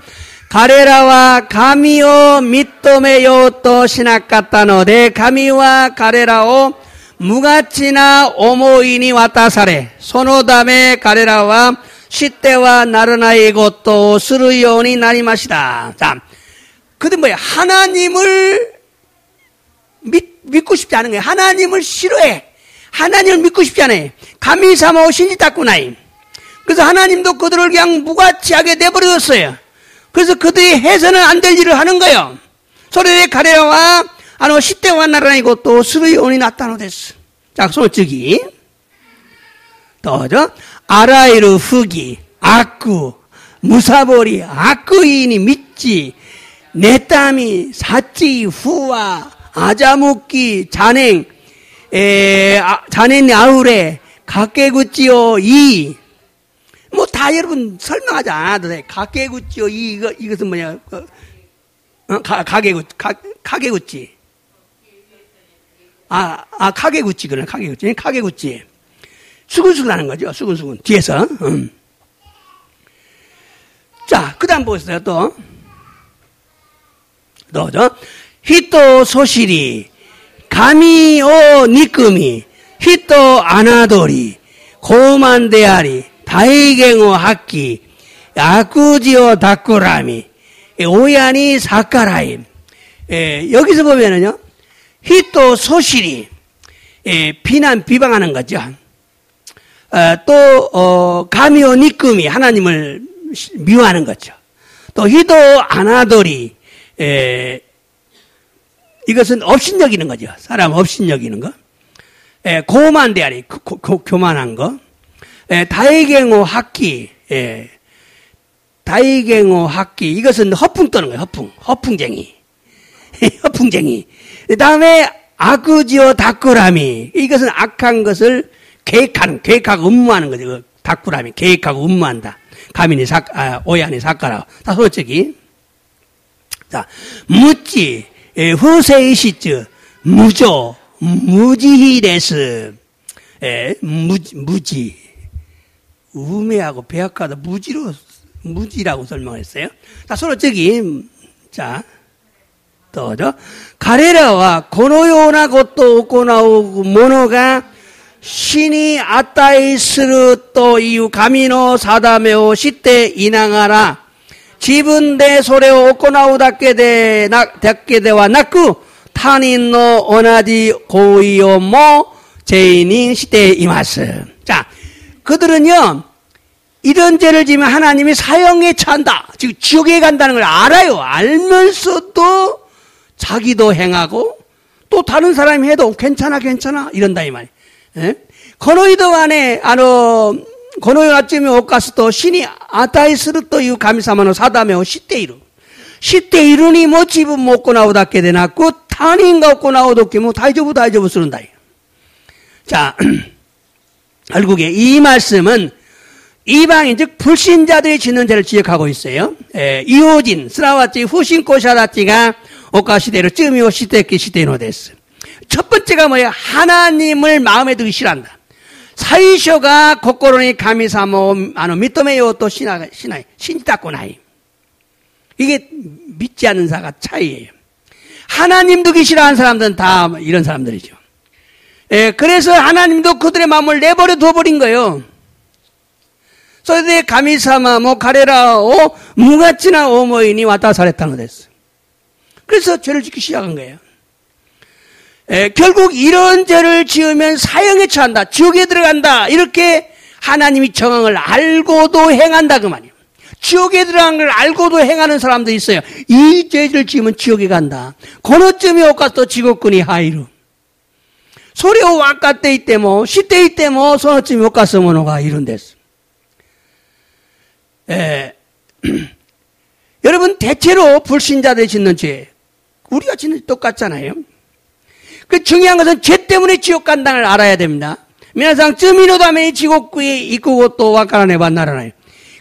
가레라와 가미오 미토메요 또 시나카타노데 가미와 가레라오 무가치나 오모이니 와타사레 소노다메 가레라와 시대와 나르나이 것도 스르요니 나리마시다. 자, 그들 뭐야? 하나님을 믿고 싶지 않은 거예요. 하나님을 싫어해. 하나님을 믿고 싶지 않아요. 가미사모 신지타꾸나이. 그래서 하나님도 그들을 그냥 무가치하게 내버려뒀어요. 그래서 그들이 해서는 안 될 일을 하는 거예요. 소리에 가레라와 시대와 나라나이 것도 스르요니 나타노데스. 자, 솔직히 또죠. 아라이르 후기, 악구, 무사보리, 악구인이 믿지, 내땀이, 사찌, 후와, 아자묵기, 잔행, 잔행 아우레, 각개구찌오, 이. 뭐 다 여러분 설명하지 않아도 돼. 각개구찌오, 이, 이것은 뭐냐, 가게구찌. 가게구찌, 그래, 가게구찌. 가게구찌. 수근수근 하는 거죠. 수근수근. 뒤에서. 자, 그 다음 보겠어요, 또. 또죠. 히토 소시리, 가미오 니끄미, 히토 아나도리, 고만데아리, 다이갱오 학기, 야쿠지오 다쿠라미, 오야니 사카라이. 여기서 보면은요, 히토 소시리, 비방하는 거죠. 또, 가미오 니끄미, 하나님을 미워하는 거죠. 또, 히도 아나도리, 이것은 업신여기는 거죠. 사람 업신여기는 거. 고만대아리, 교만한 거. 다이갱오 학기, 다이갱오 학기, 이것은 허풍 떠는 거예요. 허풍쟁이. 허풍쟁이. 그 다음에, 아쿠지오 다쿠라미, 이것은 악한 것을 계획하고 음모하는 거죠. 다쿠라미, 계획하고 음모한다. 가민이 오야니 사카라. 다 솔직히. 자, 무찌, 후세이시츠, 무조, 무지히데스, 무지. 우매하고 배악하다 무지라고 설명했어요. 자, 솔직히, 자, 또죠. 가레라와 고노요나 것도 오코나오고 모노가 신이 아따이스르 또 이유 가미노 사다메오 시대 이나가라 지분대 소레오 오코나우 닦게대와 낙구 타닌노 오나지 고이요 모 제이닝 시대 이마스. 자, 그들은요 이런 죄를 지면 하나님이 사형에 처한다. 지금 지옥에 간다는 걸 알아요. 알면서도 자기도 행하고 또 다른 사람이 해도 괜찮아 이런다 이 말이에요. 거노이도 안에 거노이 아쯤에 오카스도 신이 아타이스르 또 이유 가미사마노 사다메오 시대이루니 뭐 지분 먹고 나오다게 되나고 타닌가 없고 나오도게 뭐 다이저부 쓰는다. 자, 결국에 이 말씀은 이방인 즉 불신자들이 짓는 죄를 지적하고 있어요. 이호진 스라와찌 후신코샤다찌가 오카시대로 쯔미오 시대키 시대노 데스. 첫 번째가 뭐예요? 하나님을 마음에 두기 싫어한다. 사이쇼가 코코로니 가미사모 미토메요 또 신이다코나이. 이게 믿지 않는 사가 차이예요. 하나님 두기 싫어하는 사람들은 다 이런 사람들이죠. 그래서 하나님도 그들의 마음을 내버려 둬버린 거예요. 소리에 가미사마 가레라오 무가치나 오모이니 와타사레타노 데스. 그래서 죄를 짓기 시작한 거예요. 결국 이런 죄를 지으면 사형에 처한다. 지옥에 들어간다. 이렇게 하나님이 정황을 알고도 행한다 그 말이에요. 지옥에 들어간 걸 알고도 행하는 사람도 있어요. 이 죄를 지으면 지옥에 간다. 고노쯤이 오카스도 지옥군이 하이루. 소리오 와카때 이때모 시때 이때모 소노쯤이 오카스 모노가 이룬 데스. 여러분 대체로 불신자들이 짓는 죄 우리가 짓는 죄 똑같잖아요. 그 중요한 것은 죄 때문에 지옥 간다는 걸 알아야 됩니다. 皆さん、罪のために地獄へ行くことをわからねばならない。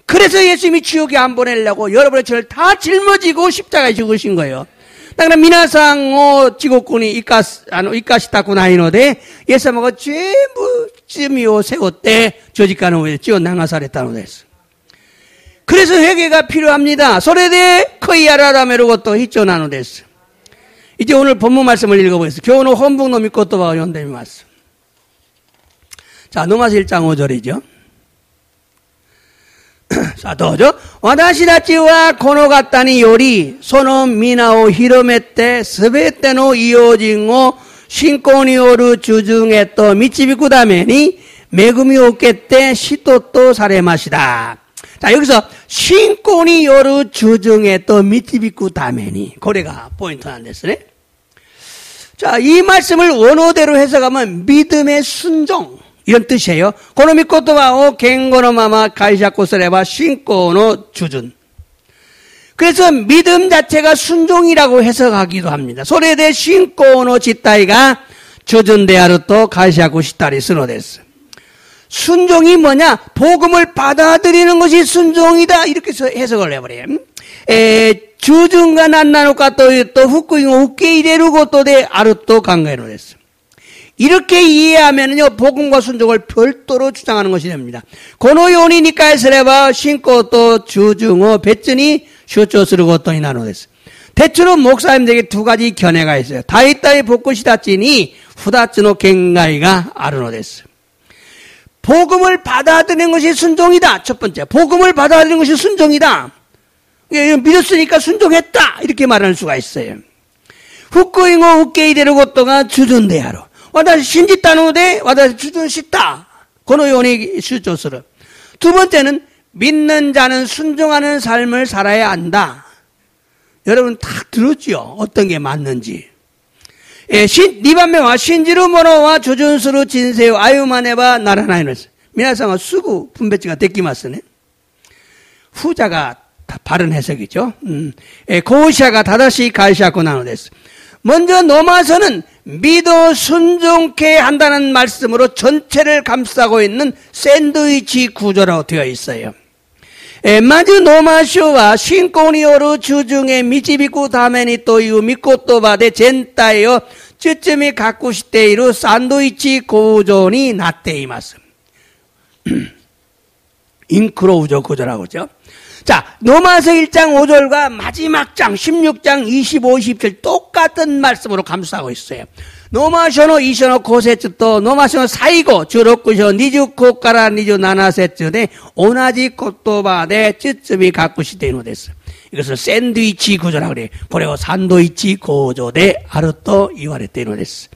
그래서 예수님이 지옥에 안 보내려고 여러분의 죄를 다 짊어지고 십자가에 죽으신 거예요. だから皆さんを地獄に生かしたくないので、イエス様が全部罪を背負って十字架の上で血を流されたのです。 그래서 회개가 필요합니다. それで悔い改めることが必要なのです。 이제 오늘 본문 말씀을 읽어보겠습니다. 今日の本文の御言葉を読んでみます。 자, 로마서 1장 5절이죠. 자, どうぞ。私たちはこの方により、その皆を広めて、すべての異邦人を信仰による従順へと導くために、恵みを受けて使徒とされました。 자, 여기서 신권이 요르 주중에 또 미치비쿠 다메니. 고래가 포인트한 데스네. 자, 이 말씀을 원어대로 해석하면 믿음의 순종. 이런 뜻이에요. 고노 미코토바오 갱고노마마 가이샤코스레바 신권의 주준. 그래서 믿음 자체가 순종이라고 해석하기도 합니다. 소레데 신권의 지타이가 주준데아르 또 가이샤코시타리 스노데스. 순종이 뭐냐? 복음을 받아들이는 것이 순종이다. 이렇게 해석을 해버려요. 주중과 난나노카 또 후쿠잉を受け入れることであると考えるのです。 이렇게 이해하면요, 복음과 순종을 별도로 주장하는 것이 됩니다. このように理解すれば信仰と従順を別に主張することになるのです。 대체로 목사님들에게 두 가지 견해가 있어요. 다이다이 복구시다치니 후다츠노 갱가이가あるのです。 복음을 받아들이는 것이 순종이다. 첫 번째, 복음을 받아들이는 것이 순종이다. 믿었으니까 순종했다. 이렇게 말할 수가 있어요. 후쿠잉어 우케이데르 고토가 주준대하로. 와다시 신짓다노데 와다시 주준시다. 고노요니 슈조스르. 두 번째는 믿는 자는 순종하는 삶을 살아야 한다. 여러분 다 들었죠? 어떤 게 맞는지. 2番目は信じる者は従順する人生を歩まねばならないのです。皆さんはすぐ分別ができますね。 후자가 바른 해석이죠. 고우샤가 다다시 가이샤고 나노です. 먼저 로마서는 믿어 순종케 한다는 말씀으로 전체를 감싸고 있는 샌드위치 구조라고 되어 있어요. まずローマ書は信仰による従順へ導くためにという御言葉で全体を包み隠しているサンドイッチ構造になっています。인크로우조 구조라고 하죠. 자, 로마서 1장 5절과 마지막 장 16장 25, 27 똑같은 말씀으로 감싸고 있어요. 로마서의 2章の 5節と 로마서의 最後 16章20節から27節で同じ言葉で包み隠しているのです。 이것을 샌드위치 구조라고 그래요. これを 산도이치 구조であると言われているのです。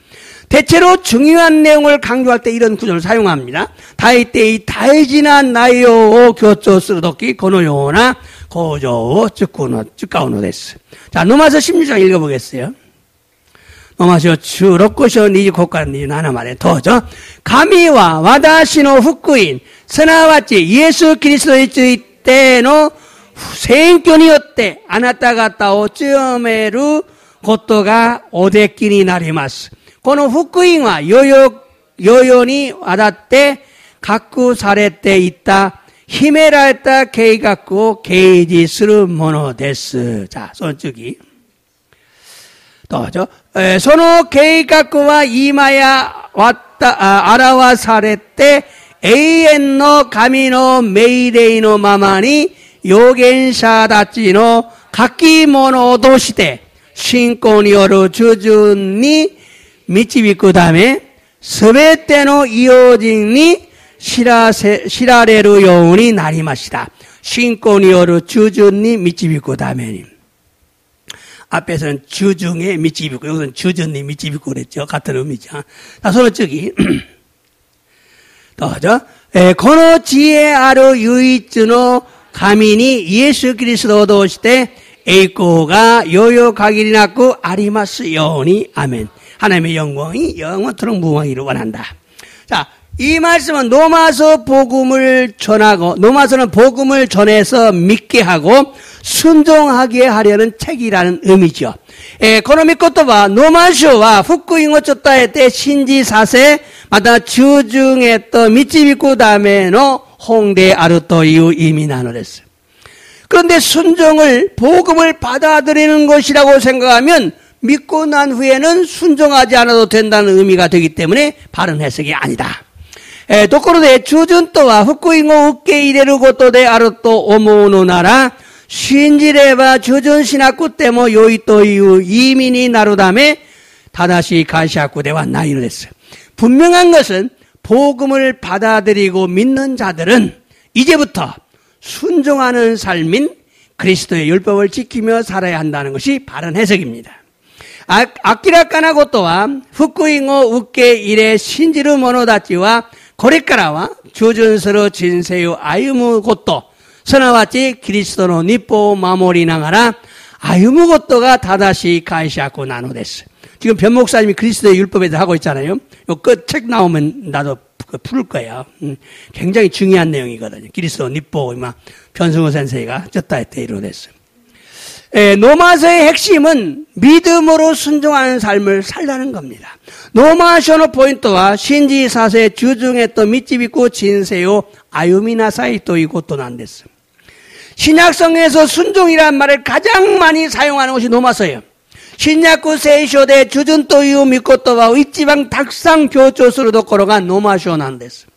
대체로 중요한 내용을 강조할 때 이런 구조를 사용합니다. 大抵大事な内容を強調するときこのような構造を使うのです。 자, 로마서 16장 읽어보겠어요. 로마서 16章25から27までどうぞ。神は私の福音、すなわちイエス・キリストについての選挙によってあなた方を強めることがおできになります。この福音は世々にわたって隠されていた秘められた計画を掲示するものです。자、その次。どうぞ。その計画は今や表されて永遠の神の命令のままに預言者たちの書き物として信仰による従順に導くためすべての異邦人に知られるようになりました。信仰による従順に導くために。 앞에서는 주중에 미치비고 여기서는 주전이 미치비고 그랬죠. 같은 의미죠. 자, 서로 저기 더죠. この知恵ある唯一の神にイエス・キリストを通して栄光がよよ限りなくありますように. 아멘. 하나님의 영광이 영원토록 무궁하기를 원한다. 자, 이 말씀은 로마서 복음을 전하고, 로마서는 복음을 전해서 믿게 하고 순종하게 하려는 책이라는 의미죠. この御言葉、ローマ書は福音を伝えて信じさせ、また従順へと導くための本であるという意味なのです。 그런데 순종을, 복음을 받아들이는 것이라고 생각하면 믿고 난 후에는 순종하지 않아도 된다는 의미가 되기 때문에 바른 해석이 아니다. ところで、従順とは福音を受け入れることであると思うのなら、信じれば従順しなくても良いという意味になるため、正しい解釈ではないのです。 분명한 것은 복음을 받아들이고 믿는 자들은 이제부터 순종하는 삶인 그리스도의 율법을 지키며 살아야 한다는 것이 바른 해석입니다. 明らかなことは、福音を受け入れ信じる者たちは、これからは従順する人生を歩むこと、すなわちキリストの律法を守りながら歩むことが正しい解釈なのです。 지금 변 목사님이 그리스도의 율법에 대해서 하고 있잖아요. 요 끝 책 나오면 나도 풀을 거예요. 굉장히 중요한 내용이거든요. 그리스도律法, 변승호 선생이가 쪘다 했대 이루어냈어요. 로마서의 핵심은 믿음으로 순종하는 삶을 살라는 겁니다. 로마서의 포인트와 신지 사세 주중에 또 믿지비고 진세요 아유미나 사이 또 이것도 난댔어. 신약성에서 순종이라는 말을 가장 많이 사용하는 것이 로마서예요. 신약구 세이쇼대 주준 또 이유 믿고 또와 이지방 닭상 교조수로도 걸어간 로마서 난댔어.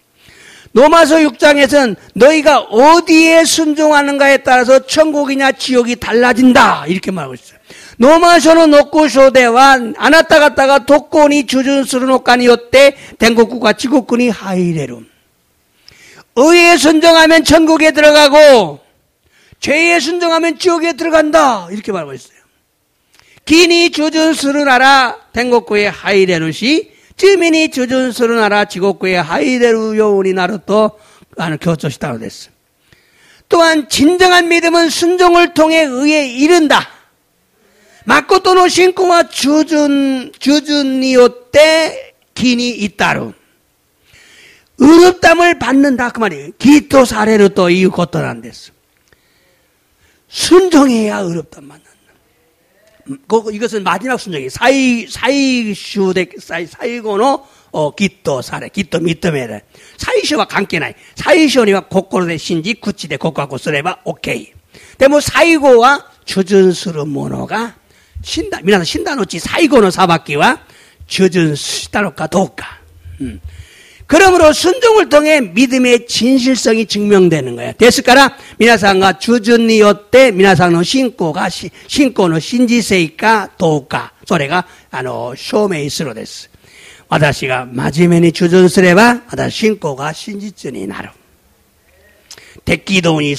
로마서 6장에서는 너희가 어디에 순종하는가에 따라서 천국이냐 지옥이 달라진다 이렇게 말하고 있어요. 로마서는 노쿠쇼대와 아나타 갔다가 독고니 주준스루노까니요때 den국구가 지국군이 하이레룸. 의에 순종하면 천국에 들어가고 죄에 순종하면 지옥에 들어간다 이렇게 말하고 있어요. 기니 주준스루나라 den국구의 하이레루시 쯔민이 주준스루나라 지국구의 하이레루 요운이 나루 또 교조시다고 됐어. 또한 진정한 믿음은 순종을 통해 의에 이른다. 마코토노 신고와 주준니요때 기니 있다루. 의롭담을 받는다 그 말이에요. 기토 사례로 또 이유 것도란 됐어. 순종해야 의롭담 받는다. 이것은 마지막 순종이에요. 사이고노 기토 사례, 기토 믿음에래. 사이쇼와 관계나이. 사이쇼니와 고코로데 신지 구치데 고코하고 쓰레바 오케이. 근데 사이고와 주준스루 모노가 신다, 미나서 신다노치 사이고노 사바키와 주준스다로까 도까. 그러므로 순종을 통해 믿음의 진실성이 증명되는 거예요. 됐을까라? 미나상가 주준니요때 미나상의 신고노 신지세이까 도우까. 소리가 쇼메이스로 됐어. 私が真面目に주준すれば、私信仰が真実になる。適度に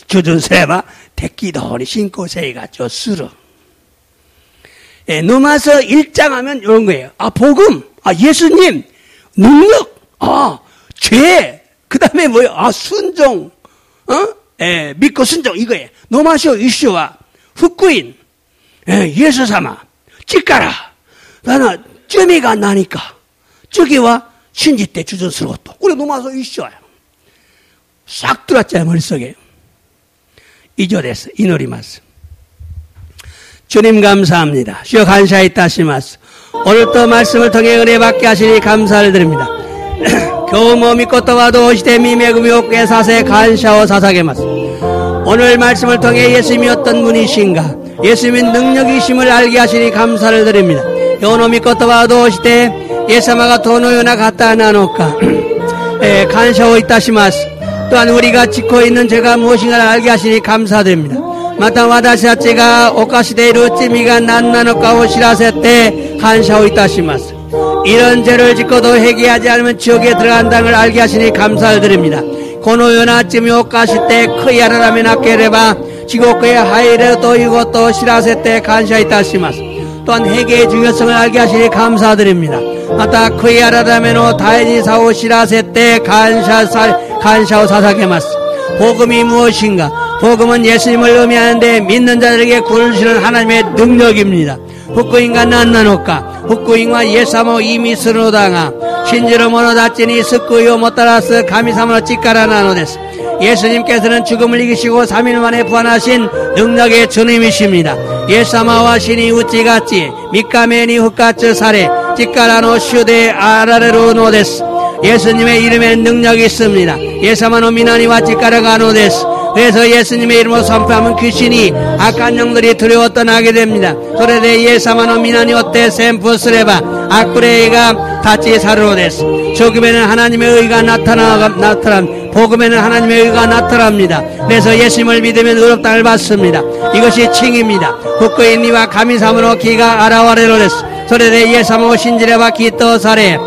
주준すれば、適度に信仰性がする。로마서 1장 하면 이런 거예요. 복음, 예수님, 능력, 죄, 그 다음에 뭐예요? 순종, 믿고 순종, 이거예요. 로마서 이슈와福音, 예수様, 찍가라. 나는 쯤이가 나니까, 저기와 신지 때 주전스러웠다. 우리 로마서 이슈와요. 싹 들어왔잖아요, 머릿속에. 以上です。祈ります。 주님 감사합니다. 주여 감사했다시마스. 오늘 또 말씀을 통해 은혜 받게 하시니 감사를 드립니다. 겨우 뭐 믿고 또 와도 오시되 미매금이 없게 사세 감사와 사사게마스. 오늘 말씀을 통해 예수님이 어떤 분이신가, 예수님의 능력이심을 알게 하시니 감사를 드립니다. 겨우 믿고 또 와도 오시되 예수마가 도노요나 갖다 나노까 감사와 있다시마스. 또한 우리가 짓고 있는 죄가 무엇인가를 알게 하시니 감사드립니다. また私たちが犯している罪が何なのかを知らせて感謝をいたします。 이런 죄를 짓고도 회개하지 않으면 지옥에 들어간다는 걸 알게 하시니 감사를 드립니다. このような罪を犯して悔い改めなければ地獄へ入れるということを知らせて感謝いたします。 또한 회개의 중요성을 알게 하시니 감사드립니다. また悔い改めの大事さを知らせて感謝を捧げます。 복음이 무엇인가? 복음은 예수님을 의미하는데 믿는 자들에게 구원을 주시는 하나님의 능력입니다.福音が何なのか、福音はイエス様を意味するのだが、 신지로 모노다치니 스쿠요 못따라스 가미사모노 찌까라 나노데스. 예수님께서는 죽음을 이기시고 3일 만에 부활하신 능력의 주님이십니다. 예사마와 신이 우찌같이 미카메니 후카츠 사레 찌까라노 슈데 아라레로 노데스. 예수님의 이름에 능력이 있습니다. 예사마노 미나니와 찌까라가 노데스. 그래서 예수님의 이름으로 선포하면 귀신이 악한 영들이 두려워 떠나게 됩니다. 소레데 예사마노 미나니 어때 셈푸스레바 악구레이가 다치 사르로데스. 죽음에는 하나님의 의가 복음에는 하나님의 의가 나타납니다. 그래서 예수님을 믿으면 의롭 땅을 받습니다. 이것이 칭입니다. 후쿠인니와 가미사무노 기가 아라와레로데스. 소레데 예사모 신지레바 기토사레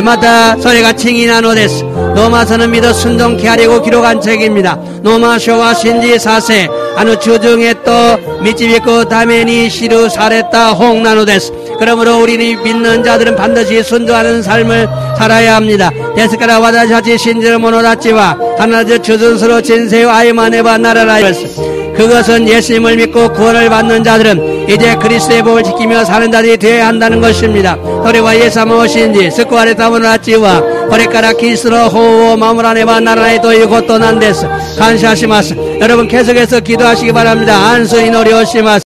마타 소레가 칭이 나노데스. 노마서는 믿어 순종케 하려고 기록한 책입니다. 노마쇼와 신지 사세 아누 주중에 또 미치비코 다메니 시루 사레타 홍 나노데스. 그러므로 우리는 믿는 자들은 반드시 순종하는 삶을 살아야 합니다. 데스카라 와다샤치 신지를 모노다치와 하나드 주준스로 진세요 아이마네바 나라라였어. 그것은 예수님을 믿고 구원을 받는 자들은 이제 그리스도의 복을 지키며 사는 자들이 되어야 한다는 것입니다. 도리와 예사모신지 스쿠아레 타모노라치와 거래가라 키스로 호호 마무라네바 나라에 도이 고토난데스. 감사하시마스. 여러분 계속해서 기도하시기 바랍니다. 안수이노리 오시마스.